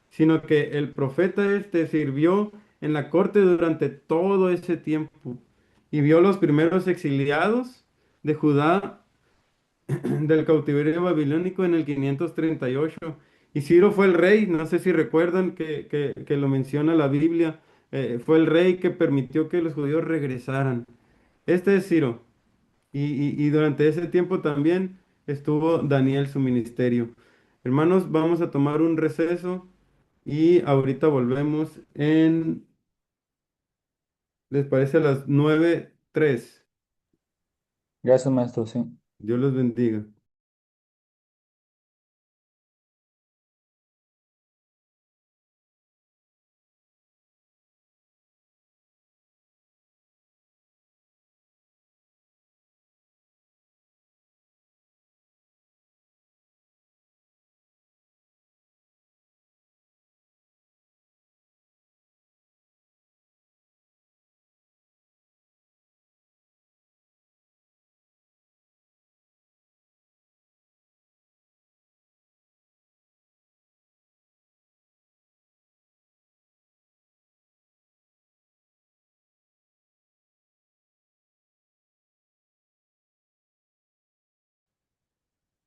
sino que el profeta sirvió en la corte durante todo ese tiempo y vio los primeros exiliados de Judá del cautiverio babilónico en el 538. Y Ciro fue el rey, no sé si recuerdan que lo menciona la Biblia, fue el rey que permitió que los judíos regresaran. Este es Ciro. Y durante ese tiempo también estuvo Daniel su ministerio. Hermanos, vamos a tomar un receso y ahorita volvemos ¿les parece a las 9:03? Gracias, maestro, sí. Dios los bendiga.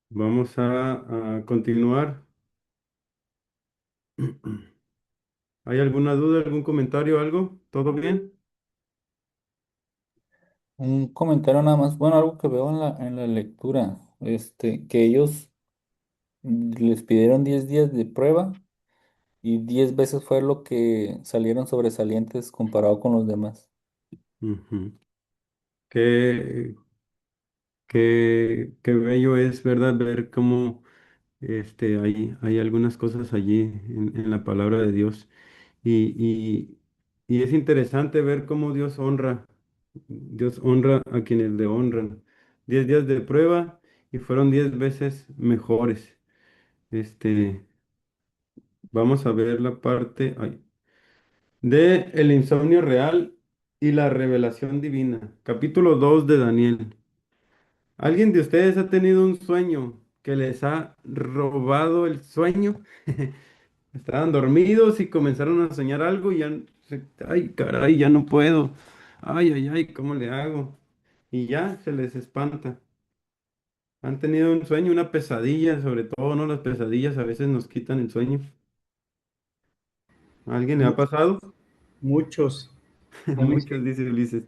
Vamos a continuar. ¿Hay alguna duda, algún comentario, algo? ¿Todo bien? Un comentario nada más, bueno, algo que veo en la lectura, que ellos les pidieron 10 días de prueba y 10 veces fue lo que salieron sobresalientes comparado con los demás. Ujú. Qué, qué bello es, ¿verdad? Ver cómo hay algunas cosas allí en la palabra de Dios. Y, y, y es interesante ver cómo Dios honra a quienes le honran. 10 días de prueba y fueron 10 veces mejores. Este, vamos a ver la parte de el insomnio real y la revelación divina. Capítulo 2 de Daniel. ¿Alguien de ustedes ha tenido un sueño que les ha robado el sueño? Estaban dormidos y comenzaron a soñar algo y ay, caray, ya no puedo. ay, ay, ay, ¿cómo le hago? Y ya se les espanta. Han tenido un sueño, una pesadilla, sobre todo, ¿no? Las pesadillas a veces nos quitan el sueño. ¿A alguien le ha Mu- pasado? Muchos. A mí sí. Muchos, dice Ulises,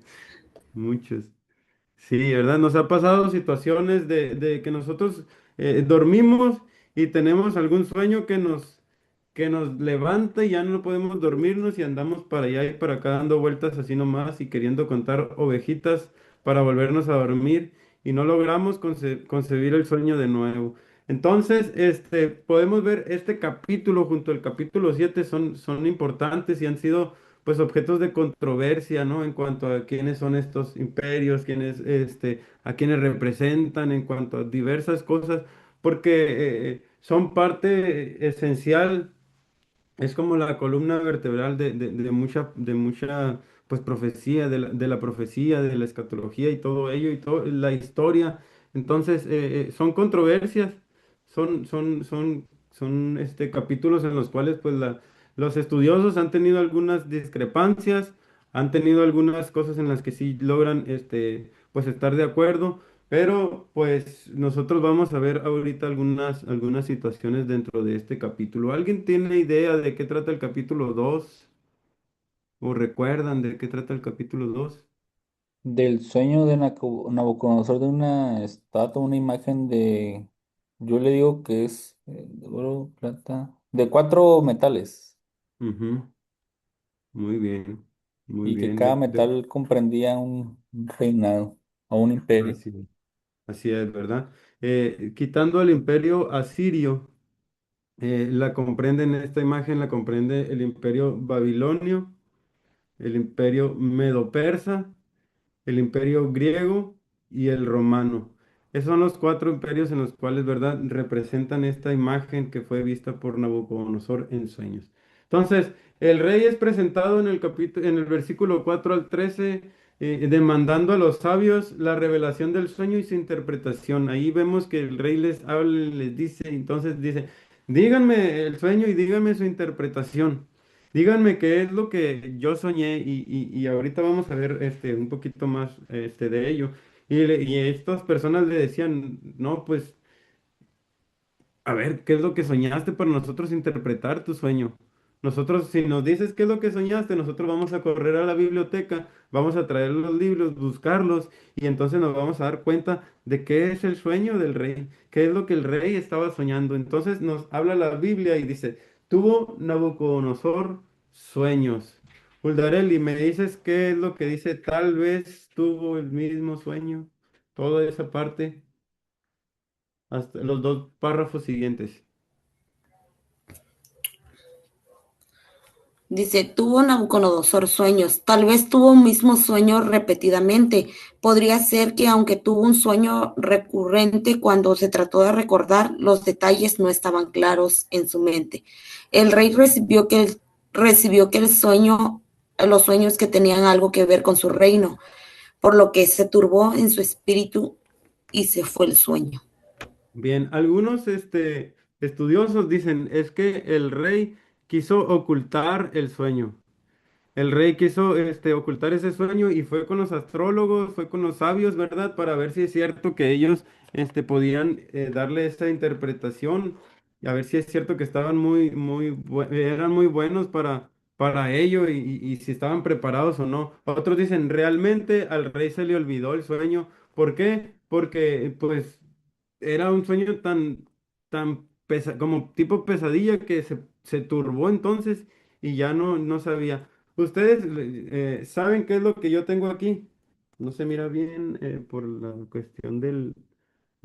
muchos. Sí, ¿verdad? Nos ha pasado situaciones de que nosotros dormimos y tenemos algún sueño que nos levanta y ya no podemos dormirnos y andamos para allá y para acá dando vueltas así nomás y queriendo contar ovejitas para volvernos a dormir y no logramos concebir el sueño de nuevo. Entonces, podemos ver este capítulo junto al capítulo 7 son importantes y han sido pues objetos de controversia, ¿no? En cuanto a quiénes son estos imperios, a quiénes representan, en cuanto a diversas cosas, porque son parte esencial, es como la columna vertebral de mucha, pues, profecía, de la profecía, de la escatología y todo ello, y toda la historia. Entonces, son controversias, son capítulos en los cuales, pues, los estudiosos han tenido algunas discrepancias, han tenido algunas cosas en las que sí logran, pues, estar de acuerdo. Pero pues nosotros vamos a ver ahorita algunas situaciones dentro de este capítulo. ¿Alguien tiene idea de qué trata el capítulo 2? ¿O recuerdan de qué trata el capítulo 2? Del sueño de Nabucodonosor de una estatua, una imagen de, yo le digo que es de oro, plata, de cuatro metales, Ujú. Muy bien, muy y que bien. cada metal comprendía un reinado o un imperio. Así, así es, ¿verdad? Quitando el imperio asirio, la comprende en esta imagen, la comprende el imperio babilonio, el imperio medo-persa, el imperio griego y el romano. Esos son los cuatro imperios en los cuales, ¿verdad?, representan esta imagen que fue vista por Nabucodonosor en sueños. Entonces, el rey es presentado en el en el versículo 4 al 13, demandando a los sabios la revelación del sueño y su interpretación. Ahí vemos que el rey les habla, les dice, entonces dice, díganme el sueño y díganme su interpretación. Díganme qué es lo que yo soñé y ahorita vamos a ver un poquito más de ello. Y estas personas le decían, no, pues, a ver, ¿qué es lo que soñaste para nosotros interpretar tu sueño? Nosotros, si nos dices qué es lo que soñaste, nosotros vamos a correr a la biblioteca, vamos a traer los libros, buscarlos, y entonces nos vamos a dar cuenta de qué es el sueño del rey, qué es lo que el rey estaba soñando. Entonces nos habla la Biblia y dice, tuvo Nabucodonosor sueños. Uldarelli, ¿me dices qué es lo que dice? Tal vez tuvo el mismo sueño, toda esa parte, hasta los dos párrafos siguientes. Dice, tuvo Nabucodonosor sueños, tal vez tuvo un mismo sueño repetidamente. Podría ser que aunque tuvo un sueño recurrente, cuando se trató de recordar, los detalles no estaban claros en su mente. El rey recibió que el sueño, los sueños que tenían algo que ver con su reino, por lo que se turbó en su espíritu y se fue el sueño. Bien, algunos estudiosos dicen es que el rey quiso ocultar el sueño. El rey quiso ocultar ese sueño y fue con los astrólogos, fue con los sabios, ¿verdad? Para ver si es cierto que ellos podían darle esa interpretación y a ver si es cierto que estaban eran muy buenos para ello y si estaban preparados o no. Otros dicen, realmente al rey se le olvidó el sueño. ¿Por qué? Porque pues era un sueño como tipo pesadilla que se turbó entonces y ya no sabía. ¿Ustedes saben qué es lo que yo tengo aquí? No se mira bien por la cuestión de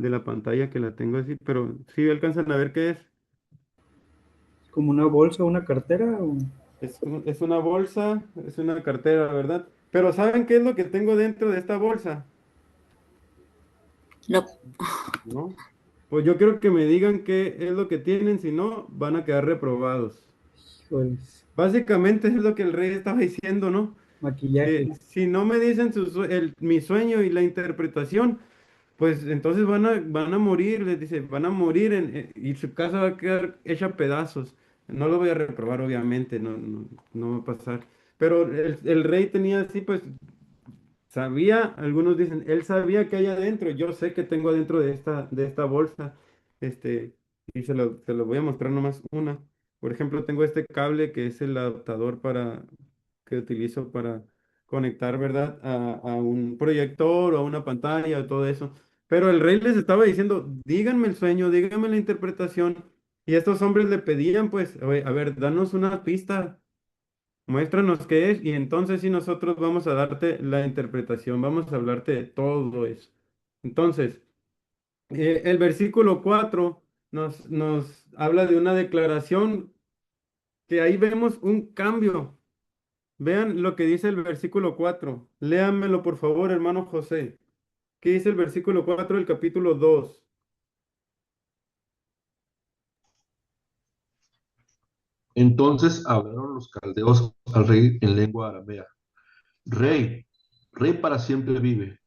la pantalla que la tengo así, pero sí alcanzan a ver qué es. Como una bolsa, una cartera. Es una bolsa, es una cartera, ¿verdad? Pero ¿saben qué es lo que tengo dentro de esta bolsa? No, ¿No? Pues yo quiero que me digan qué es lo que tienen, si no, van a quedar reprobados. Pues, Básicamente es lo que el rey estaba diciendo, ¿no? maquillaje. Si no me dicen mi sueño y la interpretación, pues entonces van a morir, les dice, van a morir y su casa va a quedar hecha a pedazos. No lo voy a reprobar, obviamente, no va a pasar. Pero el rey tenía así, pues, sabía, algunos dicen, él sabía que hay adentro, yo sé que tengo adentro de esta bolsa, este, y se lo voy a mostrar nomás una. Por ejemplo, tengo este cable que es el adaptador que utilizo para conectar, ¿verdad? A un proyector o a una pantalla o todo eso. Pero el rey les estaba diciendo, díganme el sueño, díganme la interpretación. Y estos hombres le pedían, pues, "Oye, a ver, danos una pista. Muéstranos qué es y entonces sí nosotros vamos a darte la interpretación, vamos a hablarte de todo eso. Entonces, el versículo 4 nos habla de una declaración que ahí vemos un cambio. Vean lo que dice el versículo 4. Léanmelo por favor, hermano José. ¿Qué dice el versículo 4 del capítulo 2? Entonces hablaron los caldeos al rey en lengua aramea. Rey, rey para siempre vive.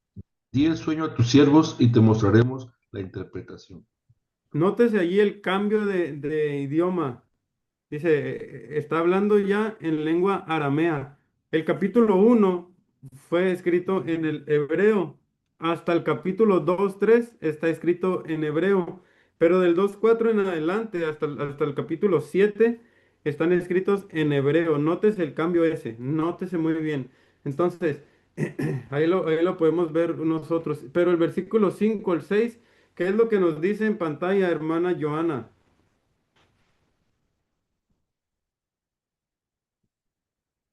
Di el sueño a tus siervos y te mostraremos la interpretación. Nótese allí el cambio de idioma. Dice, está hablando ya en lengua aramea. El capítulo 1 fue escrito en el hebreo. Hasta el capítulo 2 3 está escrito en hebreo. Pero del 2 4 en adelante, hasta el capítulo 7 están escritos en hebreo. Nótese el cambio ese. Nótese muy bien. Entonces, ahí lo podemos ver nosotros. Pero el versículo 5 el 6, ¿qué es lo que nos dice en pantalla, hermana Joana?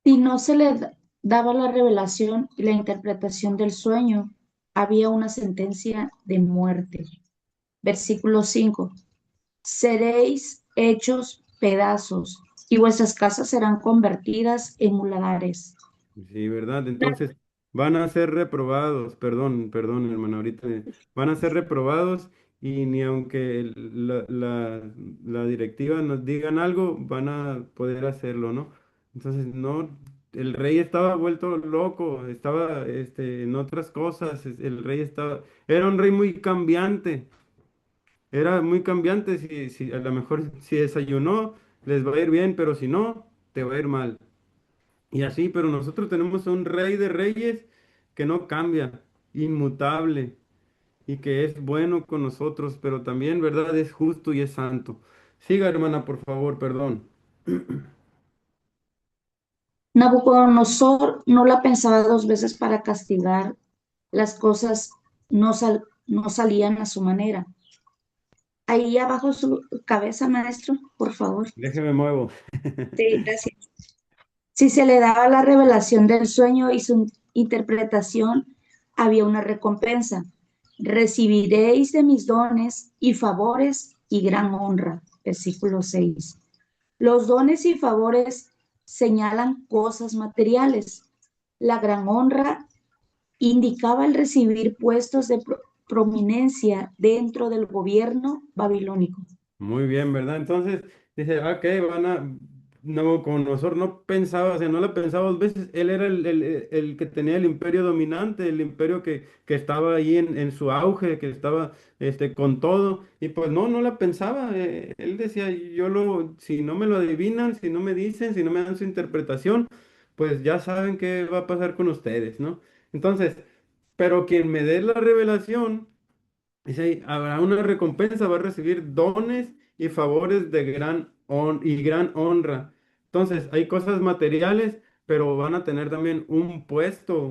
Si no se le daba la revelación y la interpretación del sueño, había una sentencia de muerte. Versículo 5. Seréis hechos pedazos y vuestras casas serán convertidas en muladares. Sí, ¿verdad? Entonces van a ser reprobados, perdón, hermano, ahorita van a ser reprobados y ni aunque la directiva nos digan algo, van a poder hacerlo, ¿no? Entonces, no, el rey estaba vuelto loco, estaba en otras cosas, el rey estaba, era un rey muy cambiante, era muy cambiante, si a lo mejor si desayunó, les va a ir bien, pero si no, te va a ir mal. Y así, pero nosotros tenemos a un rey de reyes que no cambia, inmutable, y que es bueno con nosotros, pero también, ¿verdad? Es justo y es santo. Siga, hermana, por favor, perdón. Nabucodonosor no la pensaba dos veces para castigar. Las cosas no salían a su manera. Ahí abajo su cabeza, maestro, por favor. Déjeme muevo. Sí, gracias. Si se le daba la revelación del sueño y su interpretación, había una recompensa. Recibiréis de mis dones y favores y gran honra. Versículo 6. Los dones y favores señalan cosas materiales. La gran honra indicaba el recibir puestos de prominencia dentro del gobierno babilónico. Muy bien, ¿verdad? Entonces, dice, ok, Nabucodonosor no pensaba, o sea, no la pensaba dos veces, él era el que tenía el imperio dominante, el imperio que estaba ahí en su auge, que estaba con todo, y pues no la pensaba, él decía, si no me lo adivinan, si no me dicen, si no me dan su interpretación, pues ya saben qué va a pasar con ustedes, ¿no? Entonces, pero quien me dé la revelación dice ahí, habrá una recompensa, va a recibir dones y favores de gran honra. Entonces, hay cosas materiales, pero van a tener también un puesto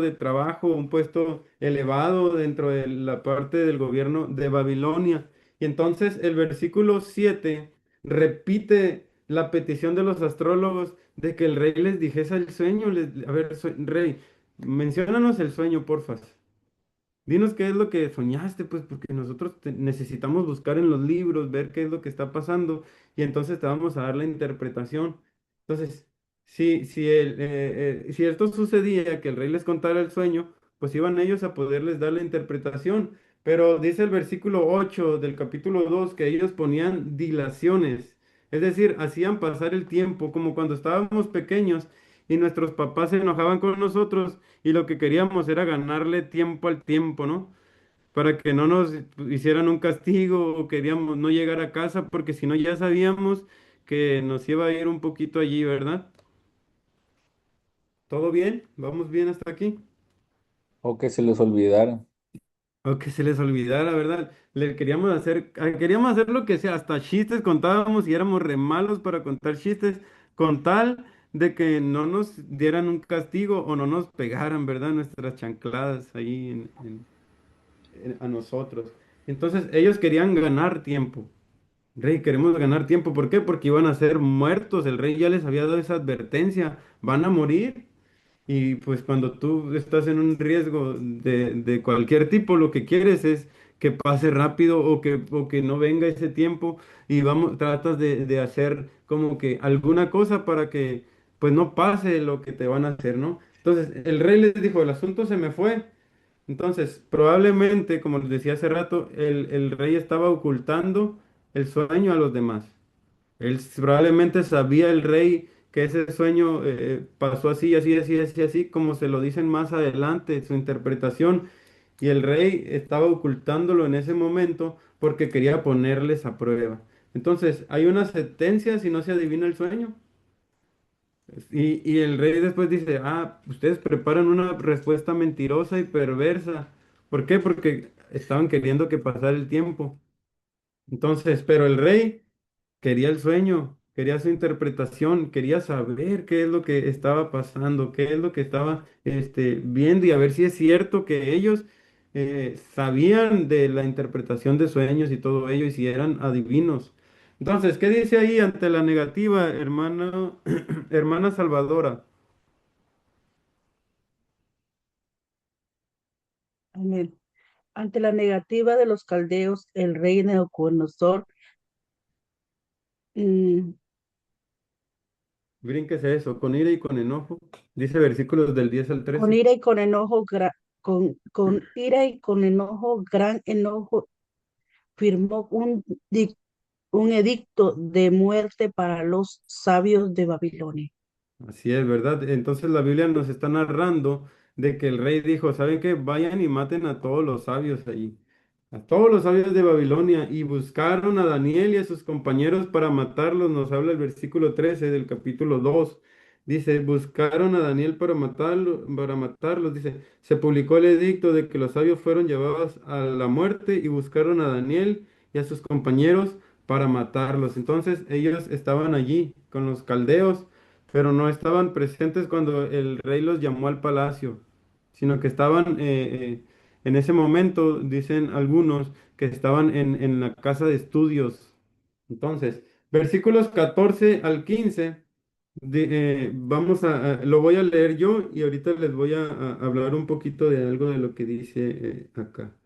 de trabajo, un puesto elevado dentro de la parte del gobierno de Babilonia. Y entonces el versículo 7 repite la petición de los astrólogos de que el rey les dijese el sueño. A ver, rey, menciónanos el sueño, porfa. Dinos qué es lo que soñaste, pues, porque nosotros necesitamos buscar en los libros, ver qué es lo que está pasando, y entonces te vamos a dar la interpretación. Entonces, si esto sucedía, que el rey les contara el sueño, pues iban ellos a poderles dar la interpretación. Pero dice el versículo 8 del capítulo 2 que ellos ponían dilaciones, es decir, hacían pasar el tiempo, como cuando estábamos pequeños y nuestros papás se enojaban con nosotros y lo que queríamos era ganarle tiempo al tiempo, ¿no? Para que no nos hicieran un castigo o queríamos no llegar a casa porque si no ya sabíamos que nos iba a ir un poquito allí, ¿verdad? ¿Todo bien? ¿Vamos bien hasta aquí? O que se les olvidara. O que se les olvidara, ¿verdad? Queríamos hacer lo que sea, hasta chistes contábamos y éramos re malos para contar chistes, con tal de que no nos dieran un castigo o no nos pegaran, ¿verdad? Nuestras chancladas ahí a nosotros. Entonces ellos querían ganar tiempo. Rey, queremos ganar tiempo. ¿Por qué? Porque iban a ser muertos. El rey ya les había dado esa advertencia. Van a morir. Y pues cuando tú estás en un riesgo de cualquier tipo, lo que quieres es que pase rápido o que no venga ese tiempo y tratas de hacer como que alguna cosa para que pues no pase lo que te van a hacer, ¿no? Entonces el rey les dijo, el asunto se me fue. Entonces probablemente, como les decía hace rato, el rey estaba ocultando el sueño a los demás. Probablemente sabía el rey que ese sueño pasó así, así, así, así, así, como se lo dicen más adelante, su interpretación, y el rey estaba ocultándolo en ese momento porque quería ponerles a prueba. Entonces, hay una sentencia si no se adivina el sueño. Y el rey después dice, ah, ustedes preparan una respuesta mentirosa y perversa. ¿Por qué? Porque estaban queriendo que pasara el tiempo. Entonces, pero el rey quería el sueño, quería su interpretación, quería saber qué es lo que estaba pasando, qué es lo que estaba viendo y a ver si es cierto que ellos sabían de la interpretación de sueños y todo ello y si eran adivinos. Entonces, ¿qué dice ahí ante la negativa, hermana, hermana Salvadora? Amén. Ante la negativa de los caldeos, el rey Nabucodonosor, mm, Brínquese eso, con ira y con enojo. Dice versículos del 10 al con 13. ira y con enojo, con ira y con enojo, gran enojo, firmó un edicto de muerte para los sabios de Babilonia. Así es, ¿verdad? Entonces la Biblia nos está narrando de que el rey dijo, ¿saben qué? Vayan y maten a todos los sabios allí, a todos los sabios de Babilonia, y buscaron a Daniel y a sus compañeros para matarlos. Nos habla el versículo 13 del capítulo 2. Dice, buscaron a Daniel para matarlos. Dice, se publicó el edicto de que los sabios fueron llevados a la muerte y buscaron a Daniel y a sus compañeros para matarlos. Entonces ellos estaban allí con los caldeos pero no estaban presentes cuando el rey los llamó al palacio, sino que estaban en ese momento, dicen algunos, que estaban en la casa de estudios. Entonces, versículos 14 al 15, lo voy a leer yo y ahorita les voy a hablar un poquito de algo de lo que dice acá.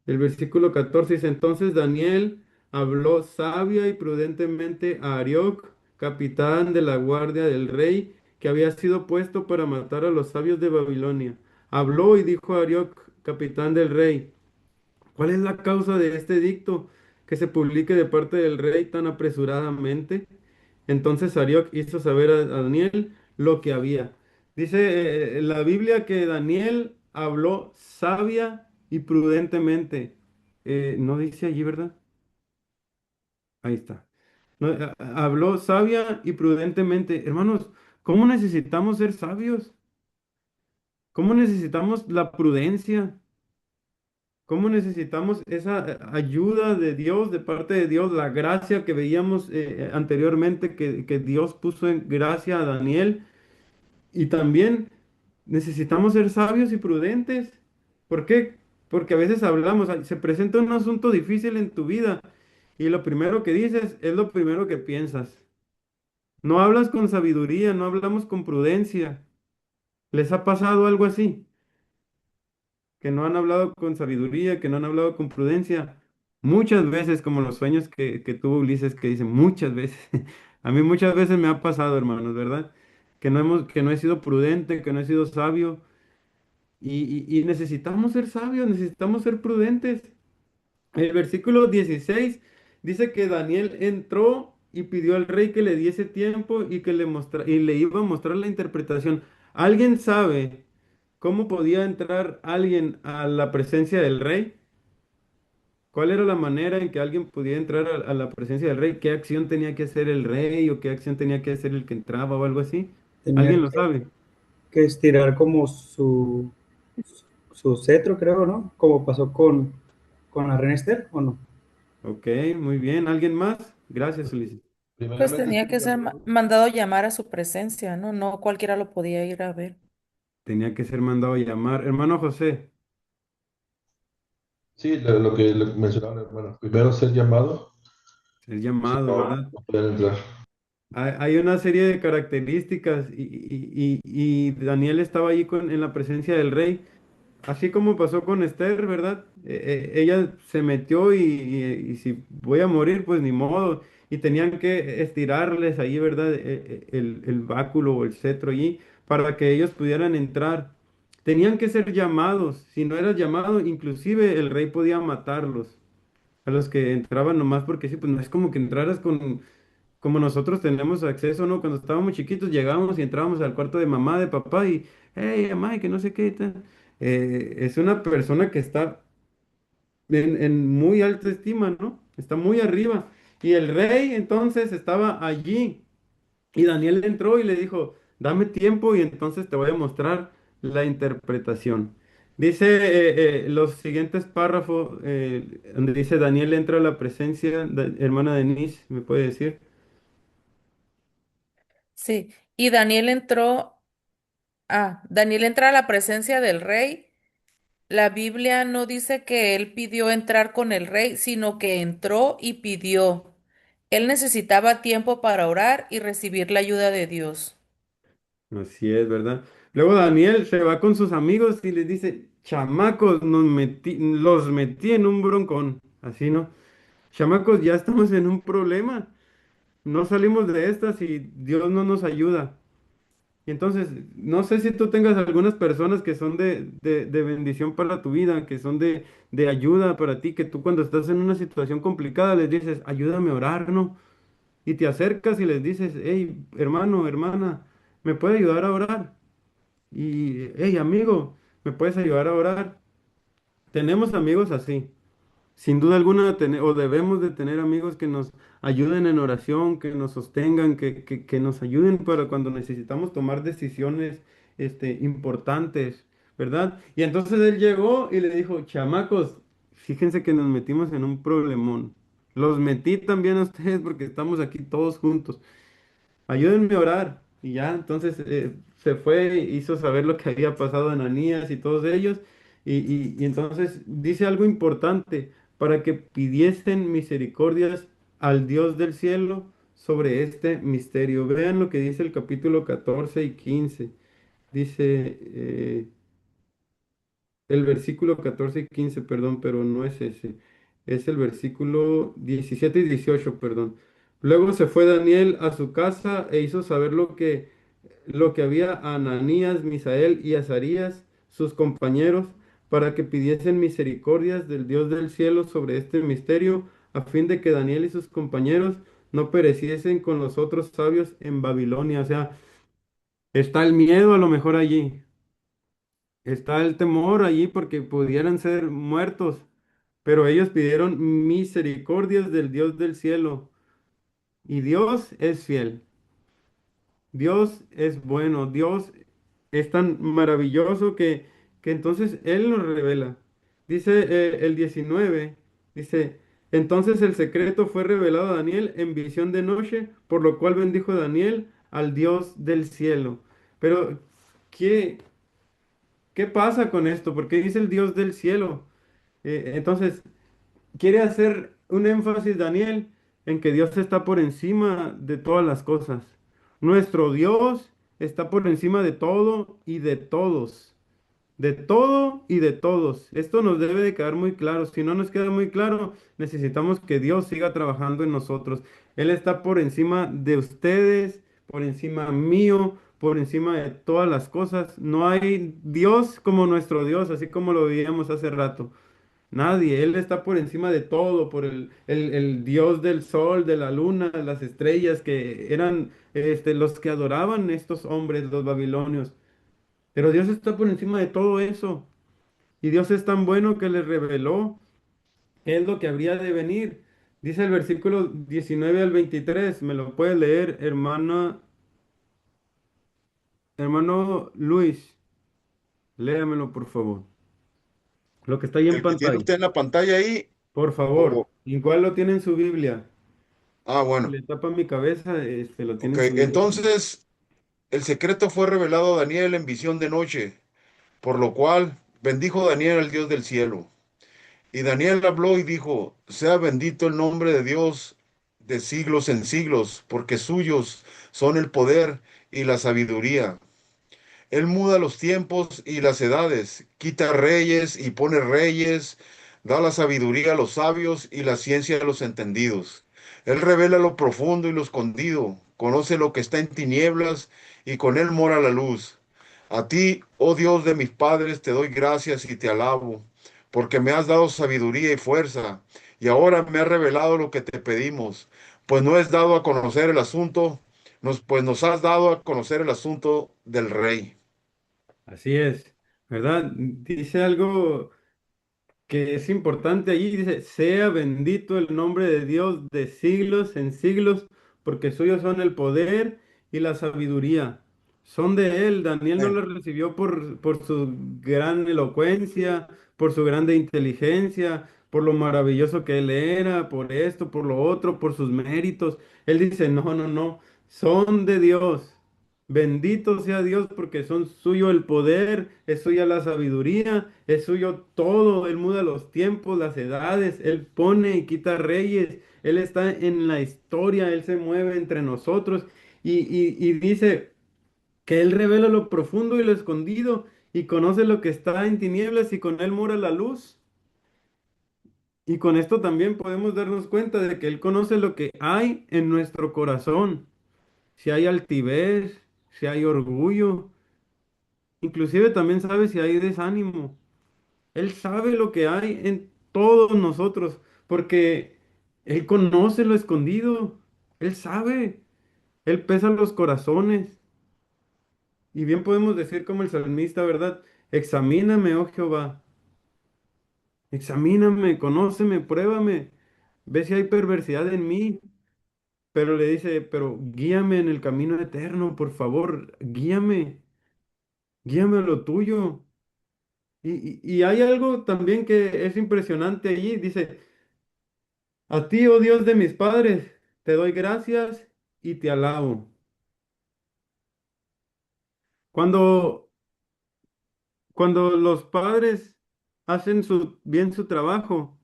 El versículo 14 dice, entonces Daniel habló sabia y prudentemente a Arioc, capitán de la guardia del rey, que había sido puesto para matar a los sabios de Babilonia. Habló y dijo a Arioc, capitán del rey, ¿cuál es la causa de este edicto que se publique de parte del rey tan apresuradamente? Entonces Arioc hizo saber a Daniel lo que había. Dice la Biblia que Daniel habló sabia y prudentemente. No dice allí, ¿verdad? Ahí está. No, habló sabia y prudentemente. Hermanos, ¿cómo necesitamos ser sabios? ¿Cómo necesitamos la prudencia? ¿Cómo necesitamos esa ayuda de Dios, de parte de Dios, la gracia que veíamos anteriormente que Dios puso en gracia a Daniel? Y también necesitamos ser sabios y prudentes. ¿Por qué? Porque a veces hablamos, se presenta un asunto difícil en tu vida y lo primero que dices es lo primero que piensas. No hablas con sabiduría, no hablamos con prudencia. ¿Les ha pasado algo así? Que no han hablado con sabiduría, que no han hablado con prudencia. Muchas veces, como los sueños que tuvo Ulises, que dice muchas veces. A mí muchas veces me ha pasado, hermanos, ¿verdad? Que no he sido prudente, que no he sido sabio. Y necesitamos ser sabios, necesitamos ser prudentes. El versículo 16 dice que Daniel entró y pidió al rey que le diese tiempo y que y le iba a mostrar la interpretación. ¿Alguien sabe cómo podía entrar alguien a la presencia del rey? ¿Cuál era la manera en que alguien pudiera entrar a la presencia del rey? ¿Qué acción tenía que hacer el rey o qué acción tenía que hacer el que entraba o algo así? Tenía ¿Alguien lo sabe? que estirar como su cetro, creo, ¿no? Como pasó con la reina Esther, ¿o no? Ok, muy bien. ¿Alguien más? Gracias, Ulises. Pues Primeramente tenía ser que ser llamado. mandado llamar a su presencia, ¿no? No cualquiera lo podía ir a ver. Tenía que ser mandado a llamar. Hermano José, Sí, lo que mencionaba el hermano. Primero ser llamado, el si llamado, no, ¿verdad? no pueden entrar. Hay una serie de características y Daniel estaba allí en la presencia del rey, así como pasó con Esther, ¿verdad? Ella se metió y si voy a morir, pues ni modo. Y tenían que estirarles ahí, ¿verdad? El báculo o el cetro allí para que ellos pudieran entrar. Tenían que ser llamados. Si no eras llamado, inclusive el rey podía matarlos. A los que entraban nomás porque sí, pues no es como que entraras con como nosotros tenemos acceso, ¿no? Cuando estábamos chiquitos llegábamos y entrábamos al cuarto de mamá, de papá y, hey, mamá, y que no sé qué. Tal. Es una persona que está en muy alta estima, ¿no? Está muy arriba. Y el rey entonces estaba allí y Daniel entró y le dijo, dame tiempo y entonces te voy a mostrar la interpretación. Dice los siguientes párrafos, donde dice Daniel entra a la presencia, hermana Denise, ¿me puede decir? Sí. Y Daniel entra a la presencia del rey. La Biblia no dice que él pidió entrar con el rey, sino que entró y pidió. Él necesitaba tiempo para orar y recibir la ayuda de Dios. Así es, ¿verdad? Luego Daniel se va con sus amigos y les dice, chamacos, los metí en un broncón. Así, ¿no? Chamacos, ya estamos en un problema. No salimos de estas y Dios no nos ayuda. Y entonces, no sé si tú tengas algunas personas que son de bendición para tu vida, que son de ayuda para ti, que tú cuando estás en una situación complicada les dices, ayúdame a orar, ¿no? Y te acercas y les dices, hey, hermano, hermana, ¿me puede ayudar a orar? Y, hey, amigo, ¿me puedes ayudar a orar? Tenemos amigos así. Sin duda alguna, o debemos de tener amigos que nos ayuden en oración, que nos sostengan, que nos ayuden para cuando necesitamos tomar decisiones, importantes, ¿verdad? Y entonces él llegó y le dijo, chamacos, fíjense que nos metimos en un problemón. Los metí también a ustedes porque estamos aquí todos juntos, ayúdenme a orar. Y ya, entonces se fue, hizo saber lo que había pasado a Ananías y todos ellos. Y entonces dice algo importante, para que pidiesen misericordias al Dios del cielo sobre este misterio. Vean lo que dice el capítulo 14 y 15. Dice, el versículo 14 y 15, perdón, pero no es ese. Es el versículo 17 y 18, perdón. Luego se fue Daniel a su casa e hizo saber lo que había a Ananías, Misael y Azarías, sus compañeros, para que pidiesen misericordias del Dios del cielo sobre este misterio, a fin de que Daniel y sus compañeros no pereciesen con los otros sabios en Babilonia. O sea, está el miedo a lo mejor allí. Está el temor allí porque pudieran ser muertos, pero ellos pidieron misericordias del Dios del cielo. Y Dios es fiel, Dios es bueno, Dios es tan maravilloso que entonces Él nos revela. Dice el 19, dice, entonces el secreto fue revelado a Daniel en visión de noche, por lo cual bendijo Daniel al Dios del cielo. Pero, ¿qué, ¿qué pasa con esto? ¿Por qué dice el Dios del cielo? Entonces, quiere hacer un énfasis, Daniel, en que Dios está por encima de todas las cosas. Nuestro Dios está por encima de todo y de todos. De todo y de todos. Esto nos debe de quedar muy claro. Si no nos queda muy claro, necesitamos que Dios siga trabajando en nosotros. Él está por encima de ustedes, por encima mío, por encima de todas las cosas. No hay Dios como nuestro Dios, así como lo veíamos hace rato. Nadie, Él está por encima de todo, por el Dios del sol, de la luna, de las estrellas, que eran los que adoraban estos hombres, los babilonios. Pero Dios está por encima de todo eso. Y Dios es tan bueno que les reveló qué es lo que habría de venir. Dice el versículo 19 al 23. Me lo puede leer, hermano Luis. Léamelo, por favor. Lo que está ahí en El que tiene pantalla. usted en la pantalla ahí, Por favor. o... Igual lo tiene en su Biblia. Bueno. Le tapa mi cabeza, lo tiene Ok, en su Biblia. entonces el secreto fue revelado a Daniel en visión de noche, por lo cual bendijo Daniel al Dios del cielo. Y Daniel habló y dijo, sea bendito el nombre de Dios de siglos en siglos, porque suyos son el poder y la sabiduría. Él muda los tiempos y las edades, quita reyes y pone reyes, da la sabiduría a los sabios y la ciencia a los entendidos. Él revela lo profundo y lo escondido, conoce lo que está en tinieblas y con él mora la luz. A ti, oh Dios de mis padres, te doy gracias y te alabo, porque me has dado sabiduría y fuerza, y ahora me has revelado lo que te pedimos, pues no has dado a conocer el asunto, pues nos has dado a conocer el asunto del rey. Así es, ¿verdad? Dice algo que es importante allí, dice, sea bendito el nombre de Dios de siglos en siglos, porque suyos son el poder y la sabiduría. Son de él. Daniel no Eh, lo recibió por su gran elocuencia, por su grande inteligencia, por lo maravilloso que él era, por esto, por lo otro, por sus méritos. Él dice, no, no, no, son de Dios. Bendito sea Dios porque son suyo el poder, es suya la sabiduría, es suyo todo. Él muda los tiempos, las edades, Él pone y quita reyes, Él está en la historia, Él se mueve entre nosotros y dice que Él revela lo profundo y lo escondido y conoce lo que está en tinieblas y con Él mora la luz. Y con esto también podemos darnos cuenta de que Él conoce lo que hay en nuestro corazón, si hay altivez, si hay orgullo. Inclusive también sabe si hay desánimo. Él sabe lo que hay en todos nosotros, porque Él conoce lo escondido. Él sabe. Él pesa los corazones. Y bien podemos decir como el salmista, ¿verdad? Examíname, oh Jehová. Examíname, conóceme, pruébame. Ve si hay perversidad en mí. Pero le dice, pero guíame en el camino eterno, por favor. Guíame. Guíame a lo tuyo. Y hay algo también que es impresionante allí. Dice, a ti, oh Dios de mis padres, te doy gracias y te alabo. Cuando, cuando los padres hacen bien su trabajo,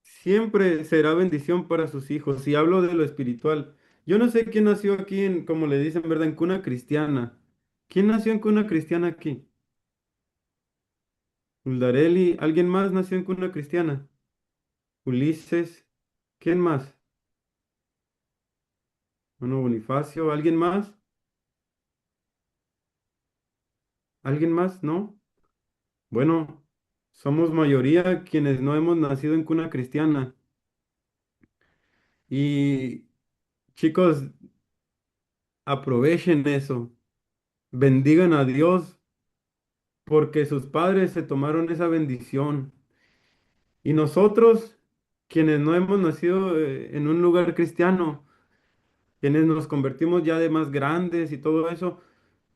siempre será bendición para sus hijos. Y hablo de lo espiritual. Yo no sé quién nació aquí en, como le dicen, ¿verdad? En cuna cristiana. ¿Quién nació en cuna cristiana aquí? Uldarelli. ¿Alguien más nació en cuna cristiana? Ulises. ¿Quién más? Bueno, Bonifacio. ¿Alguien más? ¿Alguien más? ¿No? Bueno, somos mayoría quienes no hemos nacido en cuna cristiana. Y chicos, aprovechen eso. Bendigan a Dios porque sus padres se tomaron esa bendición. Y nosotros, quienes no hemos nacido en un lugar cristiano, quienes nos convertimos ya de más grandes y todo eso,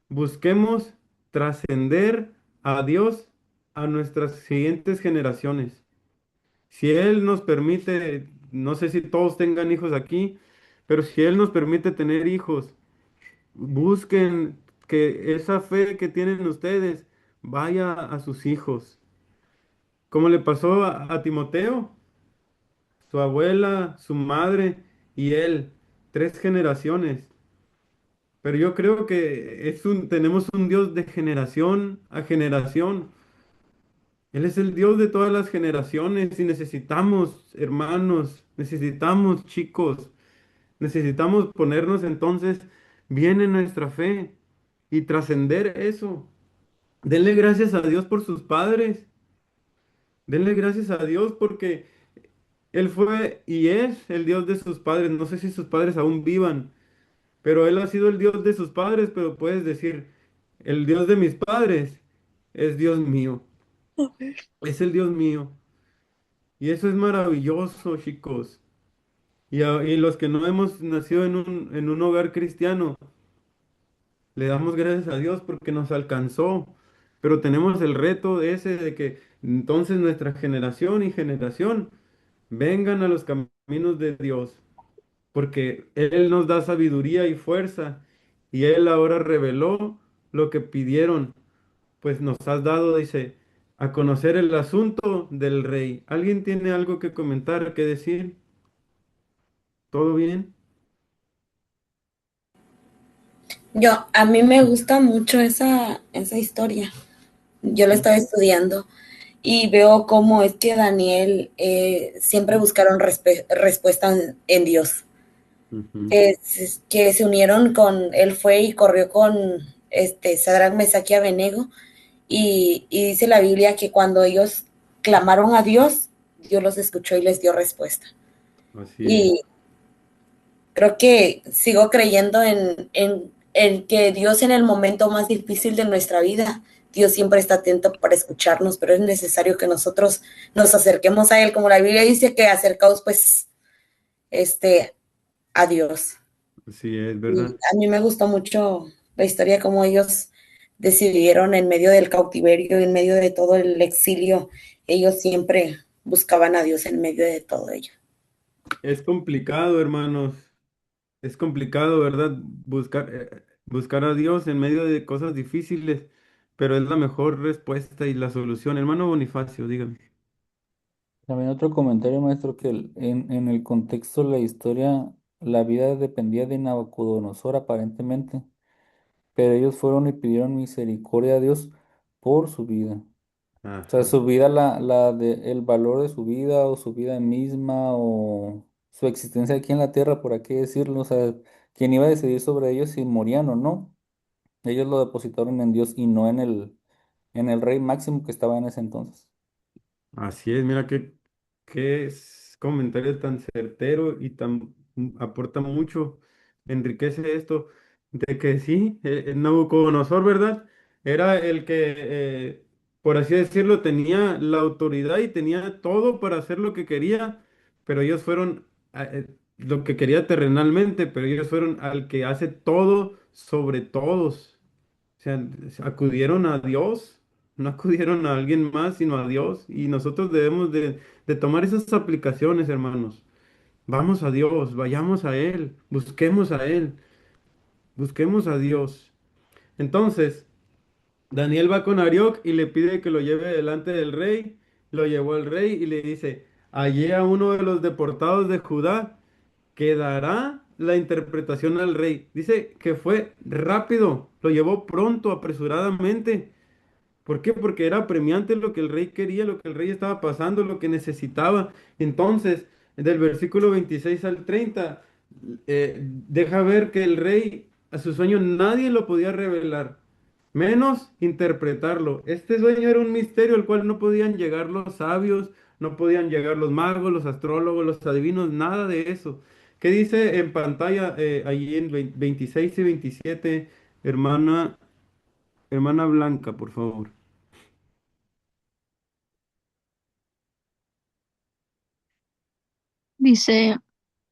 busquemos trascender a Dios a nuestras siguientes generaciones. Si Él nos permite, no sé si todos tengan hijos aquí, pero si Él nos permite tener hijos, busquen que esa fe que tienen ustedes vaya a sus hijos. Como le pasó a Timoteo, su abuela, su madre y él, tres generaciones. Pero yo creo que tenemos un Dios de generación a generación. Él es el Dios de todas las generaciones y necesitamos, hermanos, necesitamos, chicos, necesitamos ponernos entonces bien en nuestra fe y trascender eso. Denle gracias a Dios por sus padres. Denle gracias a Dios porque Él fue y es el Dios de sus padres. No sé si sus padres aún vivan, pero Él ha sido el Dios de sus padres, pero puedes decir, el Dios de mis padres es Dios mío, es el Dios mío. Y eso es maravilloso, chicos. Y los que no hemos nacido en un hogar cristiano, le damos gracias a Dios porque nos alcanzó, pero tenemos el reto ese de que entonces nuestra generación y generación vengan a los caminos de Dios, porque Él nos da sabiduría y fuerza, y Él ahora reveló lo que pidieron, pues nos has dado, dice, a conocer el asunto del rey. ¿Alguien tiene algo que comentar, que decir? ¿Todo bien? A mí me gusta mucho esa historia. Yo la estaba estudiando y veo cómo es que Daniel siempre buscaron respuesta en Dios. Ujú. Que se unieron él fue y corrió con Sadrach, Mesach y Abednego, y dice la Biblia que cuando ellos clamaron a Dios, Dios los escuchó y les dio respuesta. Así es. Y creo que sigo creyendo en que Dios en el momento más difícil de nuestra vida, Dios siempre está atento para escucharnos, pero es necesario que nosotros nos acerquemos a Él, como la Biblia dice que acercaos pues a Dios. Así es, Y ¿verdad? a mí me gustó mucho la historia, cómo ellos decidieron en medio del cautiverio, en medio de todo el exilio, ellos siempre buscaban a Dios en medio de todo ello. Es complicado, hermanos. Es complicado, ¿verdad? Buscar a Dios en medio de cosas difíciles, pero es la mejor respuesta y la solución. Hermano Bonifacio, dígame. También otro comentario, maestro, que en el contexto de la historia, la vida dependía de Nabucodonosor aparentemente, pero ellos fueron y pidieron misericordia a Dios por su vida. O sea, Ajá. su vida, el valor de su vida o su vida misma o su existencia aquí en la tierra, por así decirlo. O sea, quién iba a decidir sobre ellos si morían o no. Ellos lo depositaron en Dios y no en el rey máximo que estaba en ese entonces. Así es, mira comentario tan certero y tan aporta mucho, enriquece esto, de que sí, Nabucodonosor, ¿verdad? Era el que, por así decirlo, tenía la autoridad y tenía todo para hacer lo que quería, pero ellos fueron lo que quería terrenalmente, pero ellos fueron al que hace todo sobre todos. O sea, acudieron a Dios, no acudieron a alguien más, sino a Dios. Y nosotros debemos de tomar esas aplicaciones, hermanos. Vamos a Dios, vayamos a Él, busquemos a Dios. Entonces, Daniel va con Arioc y le pide que lo lleve delante del rey. Lo llevó al rey y le dice, hallé a uno de los deportados de Judá que dará la interpretación al rey. Dice que fue rápido, lo llevó pronto, apresuradamente. ¿Por qué? Porque era apremiante lo que el rey quería, lo que el rey estaba pasando, lo que necesitaba. Entonces, del versículo 26 al 30, deja ver que el rey a su sueño nadie lo podía revelar, menos interpretarlo. Este sueño era un misterio al cual no podían llegar los sabios, no podían llegar los magos, los astrólogos, los adivinos, nada de eso. ¿Qué dice en pantalla ahí en 26 y 27, hermana Blanca, por favor? Dice,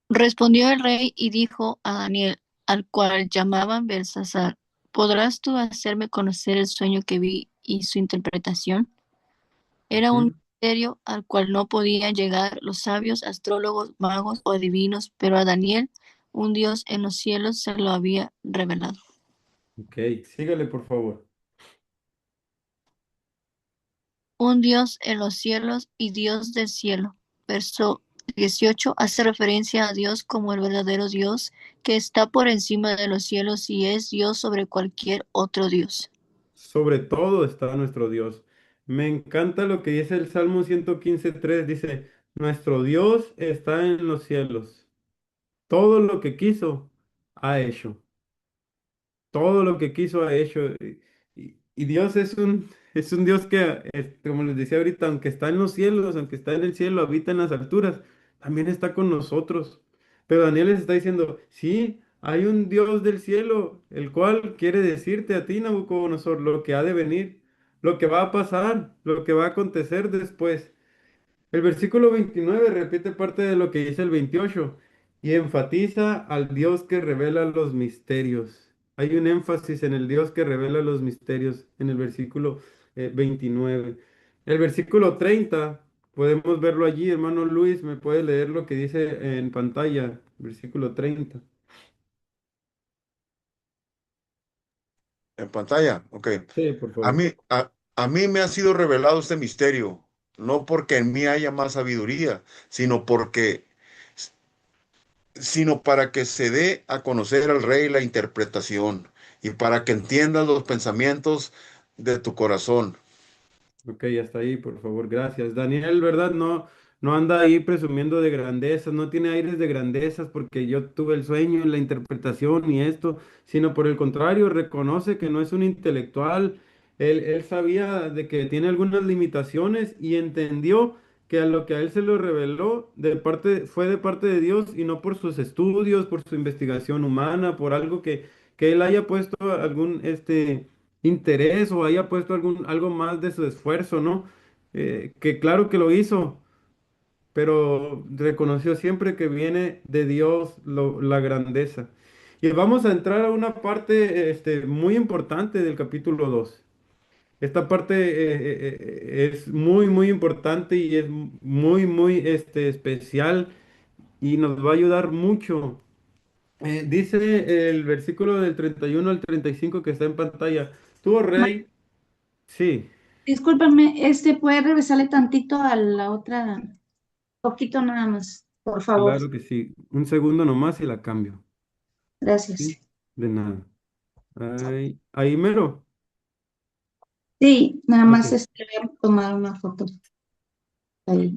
respondió el rey y dijo a Daniel, al cual llamaban Belsasar, ¿podrás tú hacerme conocer el sueño que vi y su interpretación? Era un Ujú. misterio al cual no podían llegar los sabios, astrólogos, magos o adivinos, pero a Daniel, un Dios en los cielos, se lo había revelado. Ok, sígale por favor. Un Dios en los cielos y Dios del cielo. Verso 18 hace referencia a Dios como el verdadero Dios que está por encima de los cielos y es Dios sobre cualquier otro Dios. Sobre todo está nuestro Dios. Me encanta lo que dice el Salmo 115:3. Dice, nuestro Dios está en los cielos. Todo lo que quiso, ha hecho. Todo lo que quiso ha hecho. Y Dios es un Dios que, como les decía ahorita, aunque está en los cielos, aunque está en el cielo, habita en las alturas, también está con nosotros. Pero Daniel les está diciendo, sí, hay un Dios del cielo, el cual quiere decirte a ti, Nabucodonosor, lo que ha de venir, lo que va a pasar, lo que va a acontecer después. El versículo 29 repite parte de lo que dice el 28 y enfatiza al Dios que revela los misterios. Hay un énfasis en el Dios que revela los misterios en el versículo 29. El versículo 30, podemos verlo allí, hermano Luis, ¿me puede leer lo que dice en pantalla? Versículo 30. En pantalla, ok. Sí, por A favor. mí, a mí me ha sido revelado este misterio, no porque en mí haya más sabiduría, sino porque, sino para que se dé a conocer al rey la interpretación y para que entiendas los pensamientos de tu corazón. Ok, hasta ahí, por favor, gracias. Daniel, ¿verdad? No, no anda ahí presumiendo de grandezas, no tiene aires de grandezas porque yo tuve el sueño, la interpretación y esto, sino por el contrario, reconoce que no es un intelectual. Él sabía de que tiene algunas limitaciones y entendió que a lo que a él se lo reveló fue de parte de Dios y no por sus estudios, por su investigación humana, por algo que él haya puesto interés o haya puesto algo más de su esfuerzo, ¿no? Que claro que lo hizo, pero reconoció siempre que viene de Dios la grandeza. Y vamos a entrar a una parte muy importante del capítulo 2. Esta parte es muy, muy importante y es muy, muy especial y nos va a ayudar mucho. Dice el versículo del 31 al 35 que está en pantalla. Tú, oh Ma- rey, sí. Discúlpame, ¿puede regresarle tantito a la otra? Poquito nada más, por favor. Claro que sí. Un segundo nomás y la cambio. Gracias. Sí. De nada. Ahí mero. Sí, nada Ok. más voy a tomar una foto. Ahí.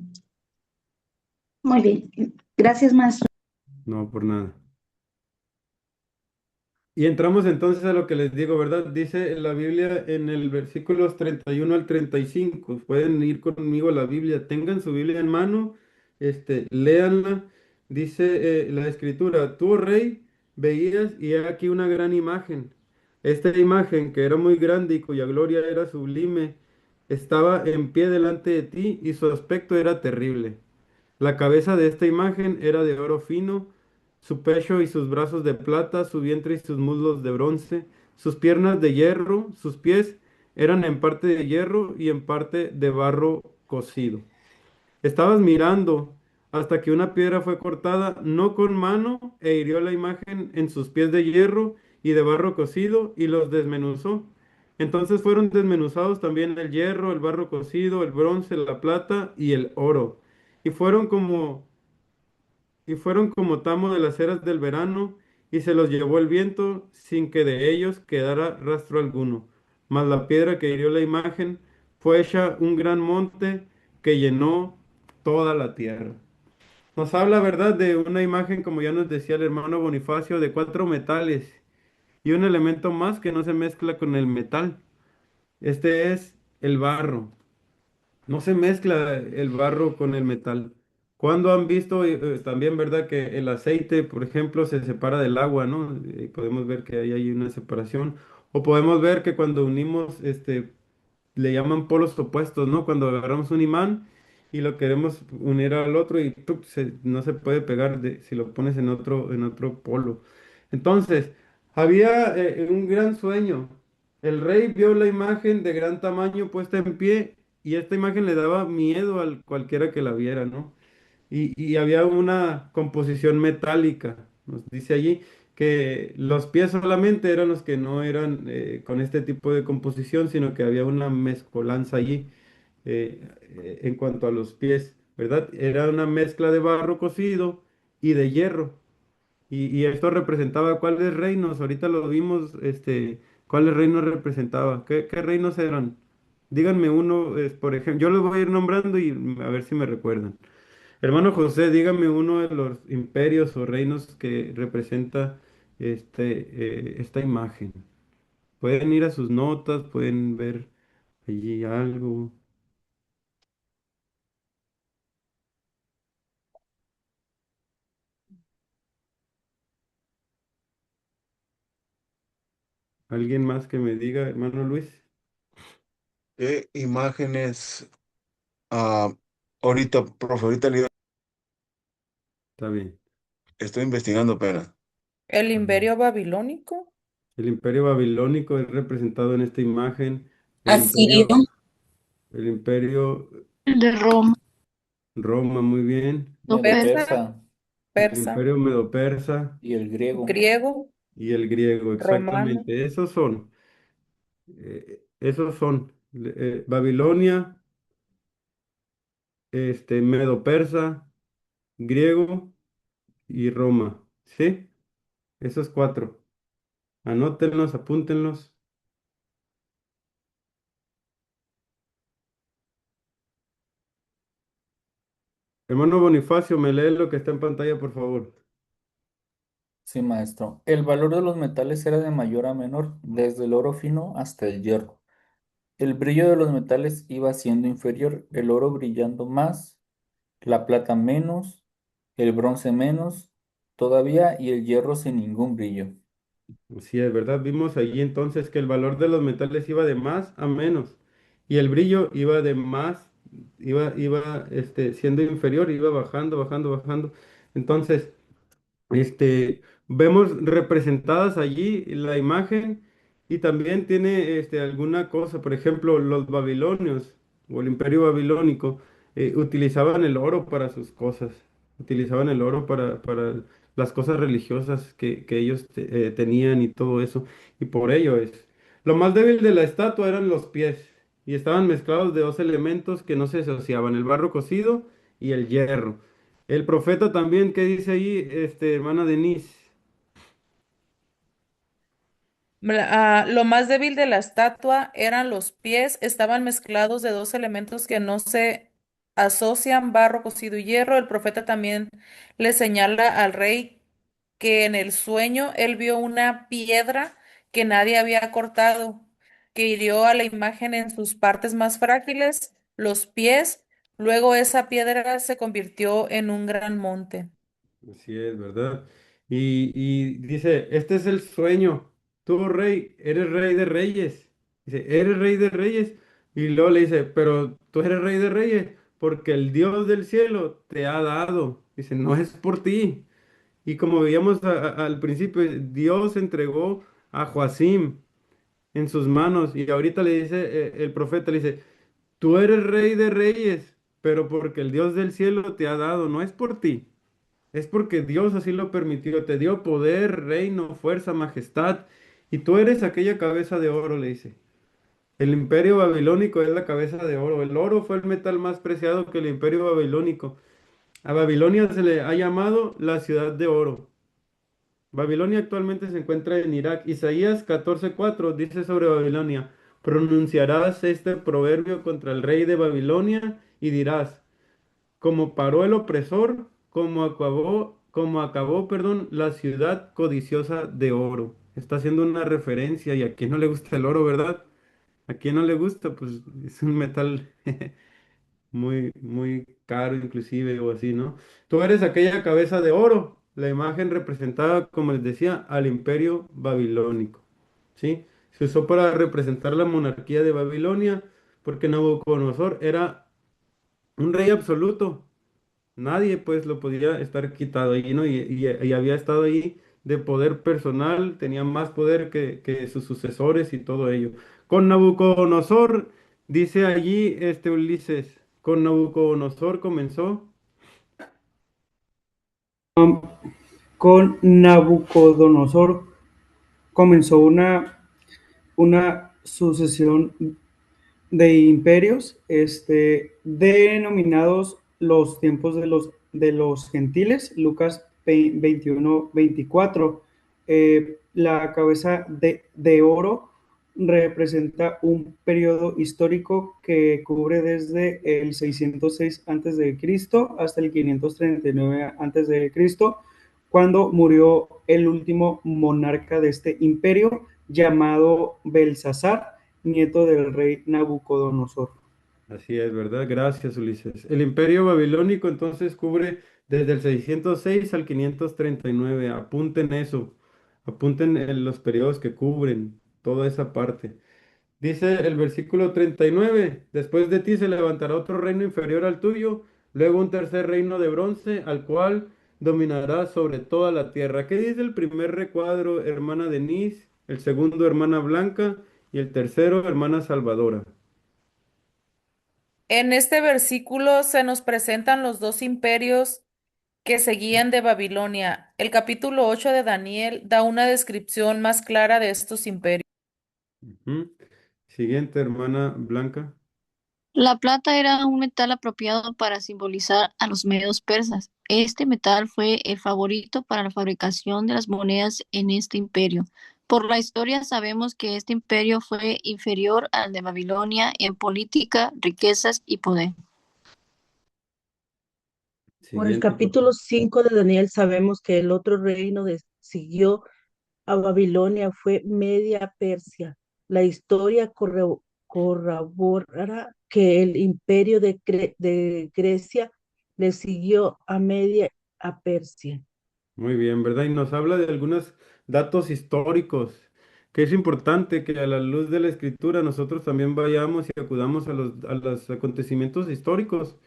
Muy bien. Gracias, maestro. No, por nada. Y entramos entonces a lo que les digo, ¿verdad? Dice la Biblia en el versículos 31 al 35. Pueden ir conmigo a la Biblia. Tengan su Biblia en mano, léanla. Dice la Escritura, tú, oh rey, veías y he aquí una gran imagen. Esta imagen, que era muy grande y cuya gloria era sublime, estaba en pie delante de ti y su aspecto era terrible. La cabeza de esta imagen era de oro fino, su pecho y sus brazos de plata, su vientre y sus muslos de bronce, sus piernas de hierro, sus pies eran en parte de hierro y en parte de barro cocido. Estabas mirando hasta que una piedra fue cortada, no con mano, e hirió la imagen en sus pies de hierro y de barro cocido y los desmenuzó. Entonces fueron desmenuzados también el hierro, el barro cocido, el bronce, la plata y el oro. Y fueron como, y fueron como tamo de las eras del verano, y se los llevó el viento sin que de ellos quedara rastro alguno. Mas la piedra que hirió la imagen fue hecha un gran monte que llenó toda la tierra. Nos habla, ¿verdad?, de una imagen, como ya nos decía el hermano Bonifacio, de cuatro metales y un elemento más que no se mezcla con el metal. Este es el barro. No se mezcla el barro con el metal. Cuando han visto también, ¿verdad?, que el aceite, por ejemplo, se separa del agua, ¿no? Podemos ver que ahí hay una separación. O podemos ver que cuando unimos le llaman polos opuestos, ¿no? Cuando agarramos un imán y lo queremos unir al otro y ¡tuc! No se puede pegar si lo pones en otro polo. Entonces, había un gran sueño. El rey vio la imagen de gran tamaño puesta en pie y esta imagen le daba miedo al cualquiera que la viera, ¿no? Y había una composición metálica, nos dice allí, que los pies solamente eran los que no eran con este tipo de composición, sino que había una mezcolanza allí en cuanto a los pies, ¿verdad? Era una mezcla de barro cocido y de hierro. Y esto representaba cuáles reinos, ahorita lo vimos, cuáles reinos representaba, qué reinos eran. Díganme uno, por ejemplo, yo los voy a ir nombrando y a ver si me recuerdan. Hermano José, dígame uno de los imperios o reinos que representa esta imagen. Pueden ir a sus notas, pueden ver allí algo. ¿Alguien más que me diga, hermano Luis? ¿Qué imágenes? ah, ahorita, profe, ahorita Está bien. estoy investigando, pera. El Ujú. Imperio Babilónico. El imperio babilónico es representado en esta imagen. El Asirio, imperio, el imperio El de Roma, Roma, muy bien. no per, persa, Medo-persa El persa, imperio medo-persa y el griego. griego, y el griego, romano. exactamente. Esos son Babilonia, medo-persa, griego y Roma. ¿Sí? Esos cuatro. Anótenlos, apúntenlos. Hermano Bonifacio, me lee lo que está en pantalla, por favor. Sí, maestro. El valor de los metales era de mayor a menor, desde el oro fino hasta el hierro. El brillo de los metales iba siendo inferior, el oro brillando más, la plata menos, el bronce menos, todavía y el hierro sin ningún brillo. Sí, es verdad. Vimos allí entonces que el valor de los metales iba de más a menos y el brillo iba de más, siendo inferior, iba bajando, bajando, bajando. Entonces, vemos representadas allí la imagen y también tiene alguna cosa, por ejemplo, los babilonios o el imperio babilónico utilizaban el oro para sus cosas, utilizaban el oro para las cosas religiosas que ellos tenían y todo eso, y por ello es. Lo más débil de la estatua eran los pies y estaban mezclados de dos elementos que no se asociaban, el barro cocido y el hierro. El profeta también, ¿qué dice ahí, hermana Denise? Lo más débil de la estatua eran los pies, estaban mezclados de dos elementos que no se asocian, barro cocido y hierro. El profeta también le señala al rey que en el sueño él vio una piedra que nadie había cortado, que hirió a la imagen en sus partes más frágiles, los pies. Luego esa piedra se convirtió en un gran monte. Así es, ¿verdad? Y dice, este es el sueño. Tú, rey, eres rey de reyes. Dice, eres rey de reyes. Y luego le dice, pero tú eres rey de reyes porque el Dios del cielo te ha dado. Dice, no es por ti. Y como veíamos al principio, Dios entregó a Joacim en sus manos. Y ahorita le dice, el profeta le dice, tú eres rey de reyes, pero porque el Dios del cielo te ha dado, no es por ti. Es porque Dios así lo permitió, te dio poder, reino, fuerza, majestad, y tú eres aquella cabeza de oro, le dice. El imperio babilónico es la cabeza de oro. El oro fue el metal más preciado que el imperio babilónico. A Babilonia se le ha llamado la ciudad de oro. Babilonia actualmente se encuentra en Irak. Isaías 14:4 dice sobre Babilonia, pronunciarás este proverbio contra el rey de Babilonia y dirás, como paró el opresor, perdón, la ciudad codiciosa de oro. Está haciendo una referencia y a quien no le gusta el oro, ¿verdad? A quien no le gusta, pues es un metal muy, muy caro inclusive o así, ¿no? Tú eres aquella cabeza de oro, la imagen representaba, como les decía, al imperio babilónico, ¿sí? Se usó para representar la monarquía de Babilonia porque Nabucodonosor era un rey absoluto. Nadie pues lo podía estar quitado ahí, ¿no? Y había estado ahí de poder personal, tenía más poder que sus sucesores y todo ello. Con Nabucodonosor, dice allí Ulises, con Nabucodonosor comenzó. Con Nabucodonosor comenzó una sucesión de imperios, denominados los tiempos de los gentiles, Lucas 21-24. La cabeza de oro representa un periodo histórico que cubre desde el 606 a.C. hasta el 539 a.C., cuando murió el último monarca de este imperio, llamado Belsasar, nieto del rey Nabucodonosor. Así es, ¿verdad? Gracias, Ulises. El imperio babilónico entonces cubre desde el 606 al 539. Apunten eso, apunten los periodos que cubren toda esa parte. Dice el versículo 39, después de ti se levantará otro reino inferior al tuyo, luego un tercer reino de bronce, al cual dominará sobre toda la tierra. ¿Qué dice el primer recuadro, hermana Denise? El segundo, hermana Blanca, Y el tercero, hermana Salvadora. En este versículo se nos presentan los dos imperios que seguían de Babilonia. El capítulo 8 de Daniel da una descripción más clara de estos imperios. Ujú. Siguiente, hermana Blanca. La plata era un metal apropiado para simbolizar a los medios persas. Este metal fue el favorito para la fabricación de las monedas en este imperio. Por la historia sabemos que este imperio fue inferior al de Babilonia en política, riquezas y poder. Por el Siguiente, por capítulo 5 de Daniel sabemos que el otro reino siguió a Babilonia fue Media Persia. La historia corrobora que el imperio de Grecia le siguió a Media a Persia. Muy bien, ¿verdad? Y nos habla de algunos datos históricos, que es importante que a la luz de la escritura nosotros también vayamos y acudamos a los acontecimientos históricos.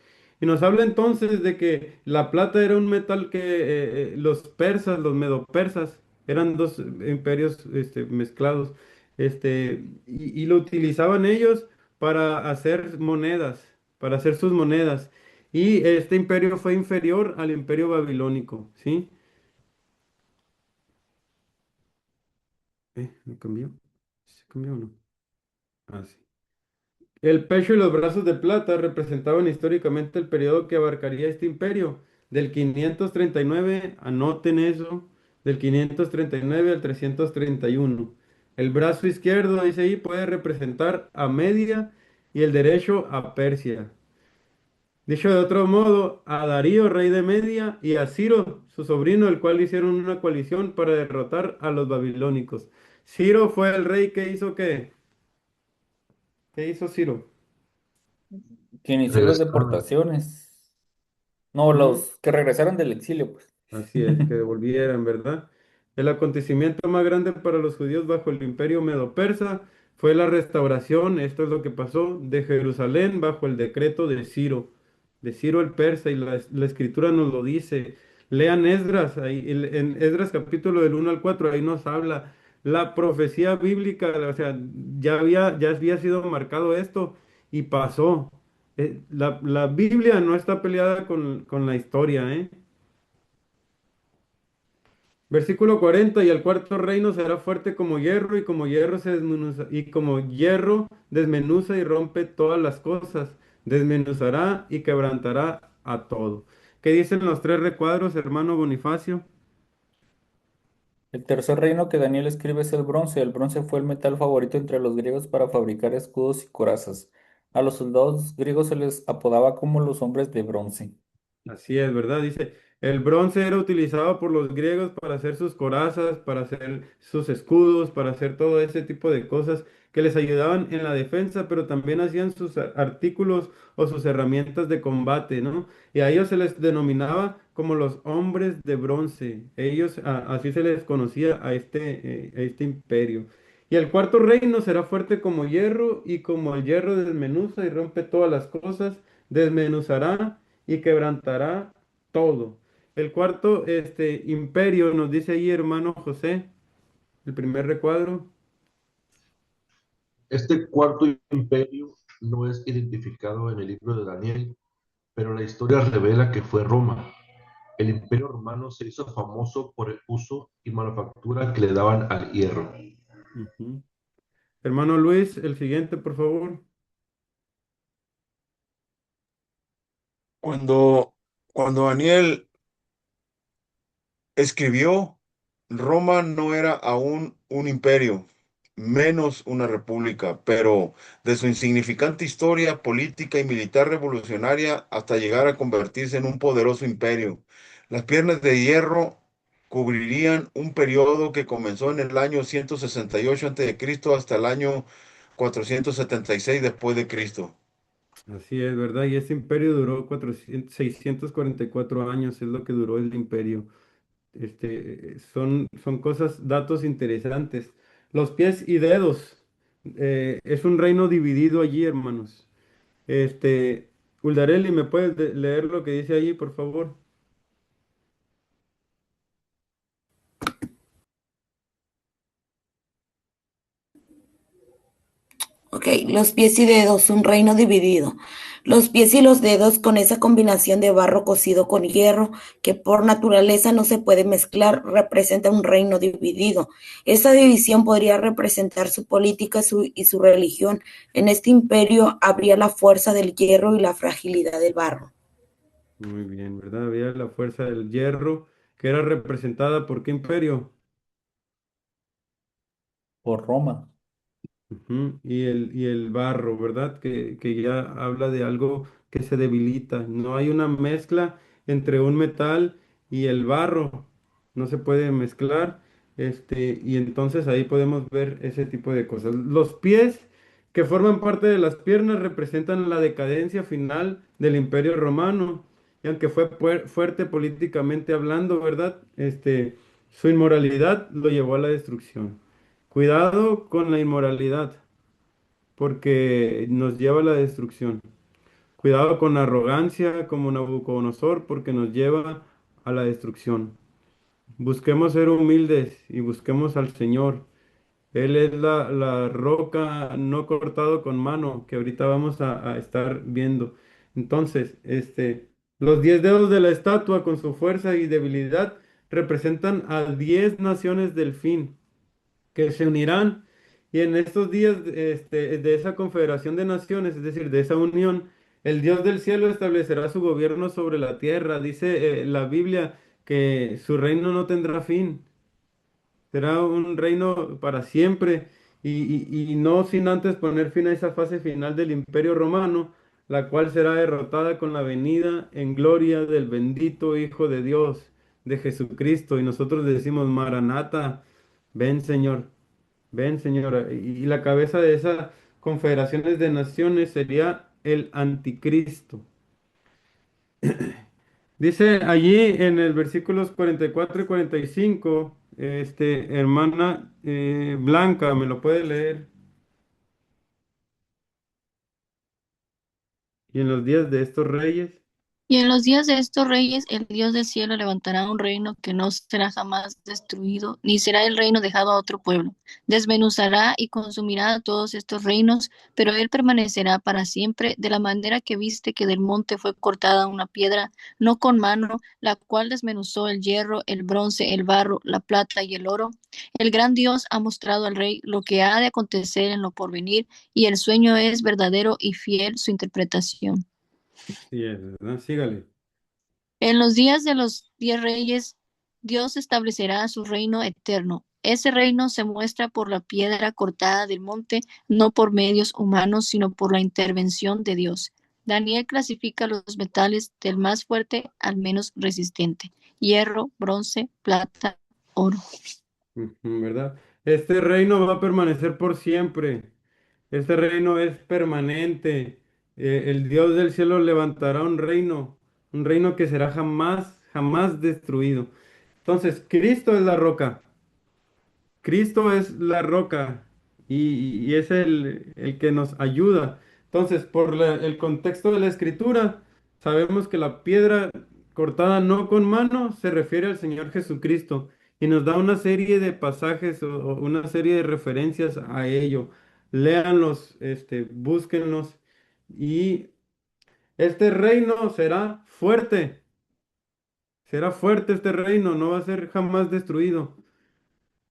Y nos habla entonces de que la plata era un metal que los persas, los medopersas, eran dos imperios mezclados, y lo utilizaban ellos para hacer monedas, para hacer sus monedas. Y este imperio fue inferior al imperio babilónico, ¿sí? ¿Me cambió? ¿Se cambió o no? Ah, sí. El pecho y los brazos de plata representaban históricamente el periodo que abarcaría este imperio, del 539, anoten eso, del 539 al 331. El brazo izquierdo, dice ahí, puede representar a Media y el derecho a Persia. Dicho de otro modo, a Darío, rey de Media, y a Ciro, su sobrino, el cual hicieron una coalición para derrotar a los babilónicos. Ciro fue el rey que hizo ¿qué? ¿Qué hizo Ciro? Que inició las Regresaron. deportaciones. No, Ujú. los que regresaron del exilio, pues. Así es, que devolvieran, ¿verdad? El acontecimiento más grande para los judíos bajo el imperio medo-persa fue la restauración, esto es lo que pasó, de Jerusalén bajo el decreto de Ciro el persa, y la escritura nos lo dice. Lean Esdras, ahí, en Esdras capítulo del 1 al 4 ahí nos habla la profecía bíblica, o sea, ya había sido marcado esto y pasó. La Biblia no está peleada con la historia, ¿eh? Versículo 40, y el cuarto reino será fuerte como hierro, y como hierro se desmenuza, y como hierro desmenuza y rompe todas las cosas, desmenuzará y quebrantará a todo. ¿Qué dicen los tres recuadros, hermano Bonifacio? El tercer reino que Daniel escribe es el bronce. El bronce fue el metal favorito entre los griegos para fabricar escudos y corazas. A los soldados griegos se les apodaba como los hombres de bronce. Así es, ¿verdad? Dice, el bronce era utilizado por los griegos para hacer sus corazas, para hacer sus escudos, para hacer todo ese tipo de cosas que les ayudaban en la defensa, pero también hacían sus artículos o sus herramientas de combate, ¿no? Y a ellos se les denominaba como los hombres de bronce. Ellos, así se les conocía a este imperio. Y el cuarto reino será fuerte como hierro, y como el hierro desmenuza y rompe todas las cosas, desmenuzará y quebrantará todo. El cuarto, imperio, nos dice ahí, hermano José, el primer recuadro. Este cuarto imperio no es identificado en el libro de Daniel, pero la historia revela que fue Roma. El imperio romano se hizo famoso por el uso y manufactura que le daban al hierro. Ujú. Hermano Luis, el siguiente, por favor. Cuando, cuando Daniel escribió, Roma no era aún un imperio, menos una república, pero de su insignificante historia política y militar revolucionaria hasta llegar a convertirse en un poderoso imperio. Las piernas de hierro cubrirían un periodo que comenzó en el año 168 a.C. hasta el año 476 después de Cristo. Así es, ¿verdad? Y ese imperio duró 644 años, es lo que duró el imperio. Son cosas, datos interesantes. Los pies y dedos. Es un reino dividido allí, hermanos. Uldarelli, ¿me puedes leer lo que dice allí, por favor? Ok, los pies y dedos, un reino dividido. Los pies y los dedos con esa combinación de barro cocido con hierro, que por naturaleza no se puede mezclar, representa un reino dividido. Esa división podría representar su política y su religión. En este imperio habría la fuerza del hierro y la fragilidad del barro. Muy bien, ¿verdad? Había la fuerza del hierro, que era representada por qué imperio. Por Roma. Ujú. Y el barro, ¿verdad? Que ya habla de algo que se debilita. No hay una mezcla entre un metal y el barro. No se puede mezclar. Y entonces ahí podemos ver ese tipo de cosas. Los pies que forman parte de las piernas representan la decadencia final del Imperio Romano. Y aunque fue fuerte políticamente hablando, ¿verdad? Su inmoralidad lo llevó a la destrucción. Cuidado con la inmoralidad, porque nos lleva a la destrucción. Cuidado con la arrogancia como Nabucodonosor, porque nos lleva a la destrucción. Busquemos ser humildes y busquemos al Señor. Él es la roca no cortado con mano, que ahorita vamos a estar viendo. Entonces, los 10 dedos de la estatua con su fuerza y debilidad representan a 10 naciones del fin que se unirán y en estos días de esa confederación de naciones, es decir, de esa unión, el Dios del cielo establecerá su gobierno sobre la tierra. Dice la Biblia que su reino no tendrá fin, será un reino para siempre y no sin antes poner fin a esa fase final del Imperio Romano, la cual será derrotada con la venida en gloria del bendito Hijo de Dios, de Jesucristo. Y nosotros decimos, Maranata, ven Señor. Ven, señora, y la cabeza de esas confederaciones de naciones sería el anticristo. Dice allí en el versículos 44 y 45, hermana Blanca, ¿me lo puede leer? Y en los días de estos reyes. Y en los días de estos reyes, el Dios del cielo levantará un reino que no será jamás destruido, ni será el reino dejado a otro pueblo. Desmenuzará y consumirá todos estos reinos, pero él permanecerá para siempre, de la manera que viste que del monte fue cortada una piedra, no con mano, la cual desmenuzó el hierro, el bronce, el barro, la plata y el oro. El gran Dios ha mostrado al rey lo que ha de acontecer en lo porvenir, y el sueño es verdadero y fiel su interpretación. Sí, es, ¿verdad? Sígale. En los días de los 10 reyes, Dios establecerá su reino eterno. Ese reino se muestra por la piedra cortada del monte, no por medios humanos, sino por la intervención de Dios. Daniel clasifica los metales del más fuerte al menos resistente: hierro, bronce, plata, oro. Ujú, ¿verdad? Este reino va a permanecer por siempre. Este reino es permanente. El Dios del cielo levantará un reino que será jamás, jamás destruido. Entonces, Cristo es la roca. Cristo es la roca y es el que nos ayuda. Entonces, por el contexto de la escritura, sabemos que la piedra cortada no con mano se refiere al Señor Jesucristo y nos da una serie de pasajes o una serie de referencias a ello. Léanlos, búsquenlos y este reino será fuerte este reino, no va a ser jamás destruido.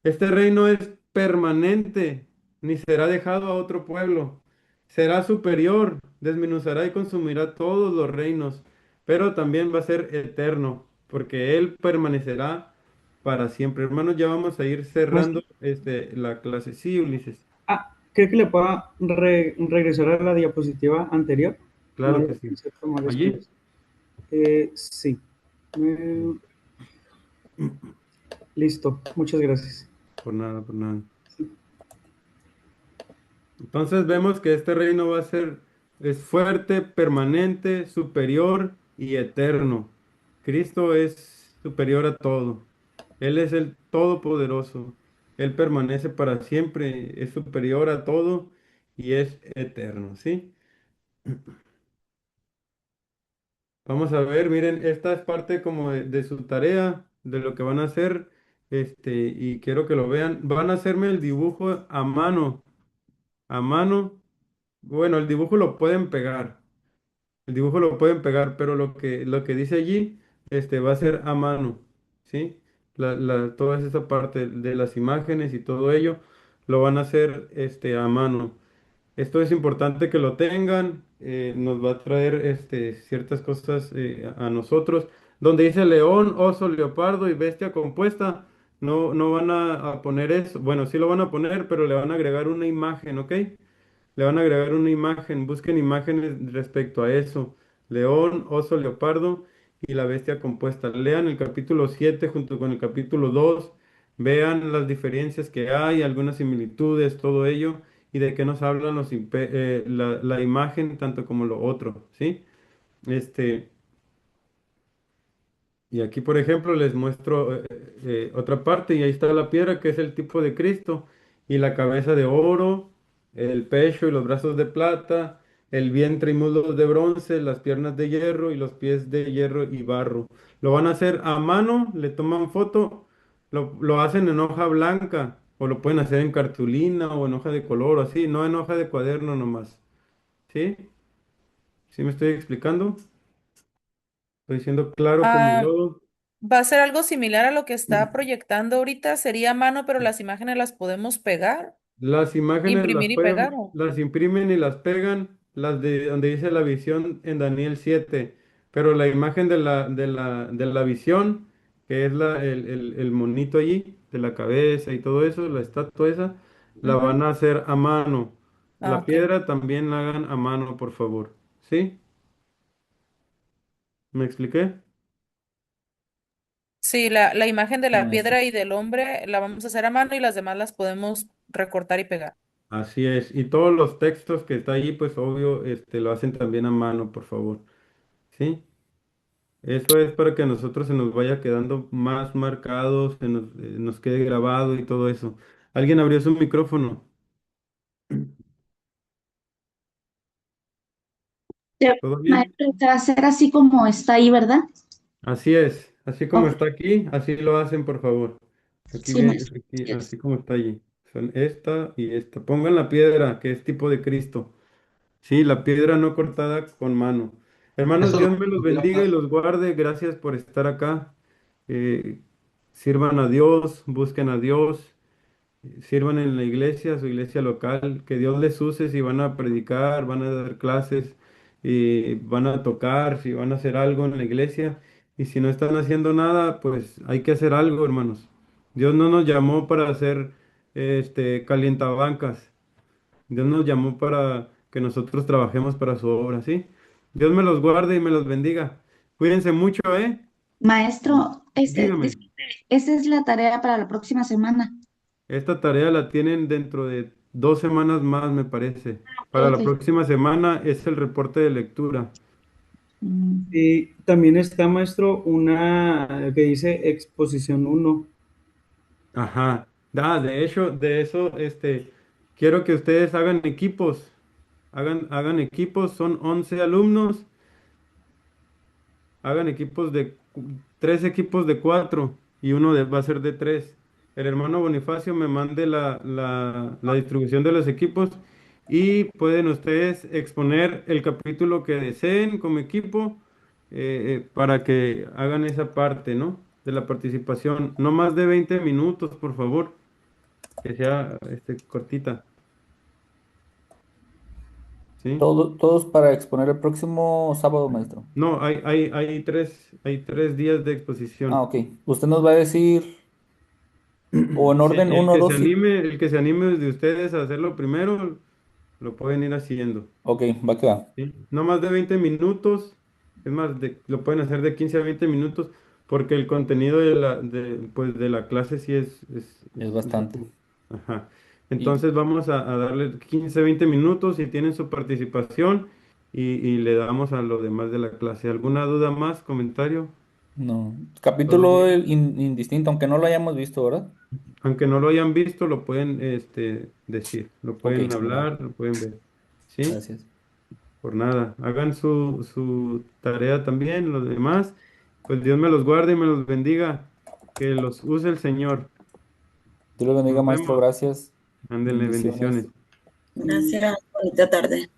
Este reino es permanente, ni será dejado a otro pueblo. Será superior, desmenuzará y consumirá todos los reinos, pero también va a ser eterno, porque Él permanecerá para siempre. Hermanos, ya vamos a ir Maestro, cerrando la clase. Sí, Ulises, ¿cree que le pueda regresar a la diapositiva anterior? No claro le que sí. alcancé a tomar Allí, screens. Sí. Listo, muchas gracias. por nada, por nada. Entonces vemos que este reino es fuerte, permanente, superior y eterno. Cristo es superior a todo. Él es el Todopoderoso. Él permanece para siempre, es superior a todo y es eterno, ¿sí? Vamos a ver, miren, esta es parte como de su tarea, de lo que van a hacer, y quiero que lo vean. Van a hacerme el dibujo a mano Bueno, el dibujo lo pueden pegar. El dibujo lo pueden pegar, pero lo que dice allí, va a ser a mano, ¿sí? Toda esa parte de las imágenes y todo ello lo van a hacer, a mano. Esto es importante que lo tengan, nos va a traer, ciertas cosas, a nosotros. Donde dice león, oso, leopardo y bestia compuesta, no van a poner eso. Bueno, sí lo van a poner, pero le van a agregar una imagen, ¿ok? Le van a agregar una imagen, busquen imágenes respecto a eso. León, oso, leopardo y la bestia compuesta. Lean el capítulo 7 junto con el capítulo 2. Vean las diferencias que hay, algunas similitudes, todo ello, y de qué nos hablan la imagen tanto como lo otro, ¿sí? Este, y aquí, por ejemplo, les muestro, otra parte, y ahí está la piedra, que es el tipo de Cristo, y la cabeza de oro, el pecho y los brazos de plata, el vientre y muslos de bronce, las piernas de hierro y los pies de hierro y barro. Lo van a hacer a mano, le toman foto, lo hacen en hoja blanca, o lo pueden hacer en cartulina o en hoja de color, o así, no en hoja de cuaderno nomás. ¿Sí? ¿Sí me estoy explicando? Estoy siendo claro como el Ah, lodo. va a ser algo similar a lo que está proyectando ahorita. Sería a mano, pero las imágenes las podemos pegar, Las imágenes imprimir y pegar. ¿O? las imprimen y las pegan, las de donde dice la visión en Daniel 7, pero la imagen de la visión, que es el monito allí, de la cabeza y todo eso, la estatua esa, la Ujú. van a hacer a mano. Ah, La ok. piedra también la hagan a mano, por favor. ¿Sí? ¿Me expliqué? Sí, la imagen de Sí, la maestro. piedra y del hombre la vamos a hacer a mano y las demás las podemos recortar y pegar. Así es. Y todos los textos que está allí, pues obvio, lo hacen también a mano, por favor. ¿Sí? Eso es para que a nosotros se nos vaya quedando más marcados, nos quede grabado y todo eso. ¿Alguien abrió su micrófono? ¿Todo bien? Maestro, se va a hacer así como está ahí, ¿verdad? Así es, así como Ok, está aquí, así lo hacen, por favor. Aquí, sí, maestro. así como está allí. Son esta y esta. Pongan la piedra, que es tipo de Cristo. Sí, la piedra no cortada con mano. Hermanos, Eso Dios me los lo bendiga y hubiera- los guarde. Gracias por estar acá. Sirvan a Dios, busquen a Dios. Sirvan en la iglesia, su iglesia local, que Dios les use si van a predicar, van a dar clases, y van a tocar, si van a hacer algo en la iglesia. Y si no están haciendo nada, pues hay que hacer algo, hermanos. Dios no nos llamó para hacer, calientabancas. Dios nos llamó para que nosotros trabajemos para su obra, ¿sí? Dios me los guarde y me los bendiga. Cuídense mucho, ¿eh? Maestro, Dígame. disculpe, esa es la tarea para la próxima semana. Esta tarea la tienen dentro de 2 semanas más, me parece. Para Ok. la próxima semana es el reporte de lectura. Mm. Y también está, maestro, una que dice exposición uno. Ajá. De hecho, de eso, quiero que ustedes hagan equipos. Hagan equipos, son 11 alumnos. Hagan equipos 3 equipos de 4 y uno va a ser de 3. El hermano Bonifacio me mande la distribución de los equipos y pueden ustedes exponer el capítulo que deseen como equipo, para que hagan esa parte, ¿no? De la participación. No más de 20 minutos, por favor, que sea, cortita, ¿sí? Todos para exponer el próximo sábado, maestro. No, hay tres días de Ah, exposición. ok. Usted nos va a decir, o en Sí, orden uno, 2 y... el que se anime de ustedes a hacerlo primero, lo pueden ir haciendo, Ok, va que va. ¿sí? No más de 20 minutos, es más, lo pueden hacer de 15 a 20 minutos, porque el contenido de la clase sí Es es un bastante. poco. Ajá. Y Entonces vamos a darle 15 20 minutos y tienen su participación, y le damos a lo demás de la clase. ¿Alguna duda más, comentario? no. ¿Todo Capítulo bien? indistinto, aunque no lo hayamos visto, ¿verdad? Aunque no lo hayan visto, lo pueden, decir, lo Ok, pueden va. hablar, lo pueden ver. ¿Sí? Gracias. Por nada. Hagan su tarea también, los demás. Pues Dios me los guarde y me los bendiga. Que los use el Señor. Dios lo bendiga, Nos maestro. vemos. Gracias. Ándenle Bendiciones. bendiciones. Gracias. Bonita tarde.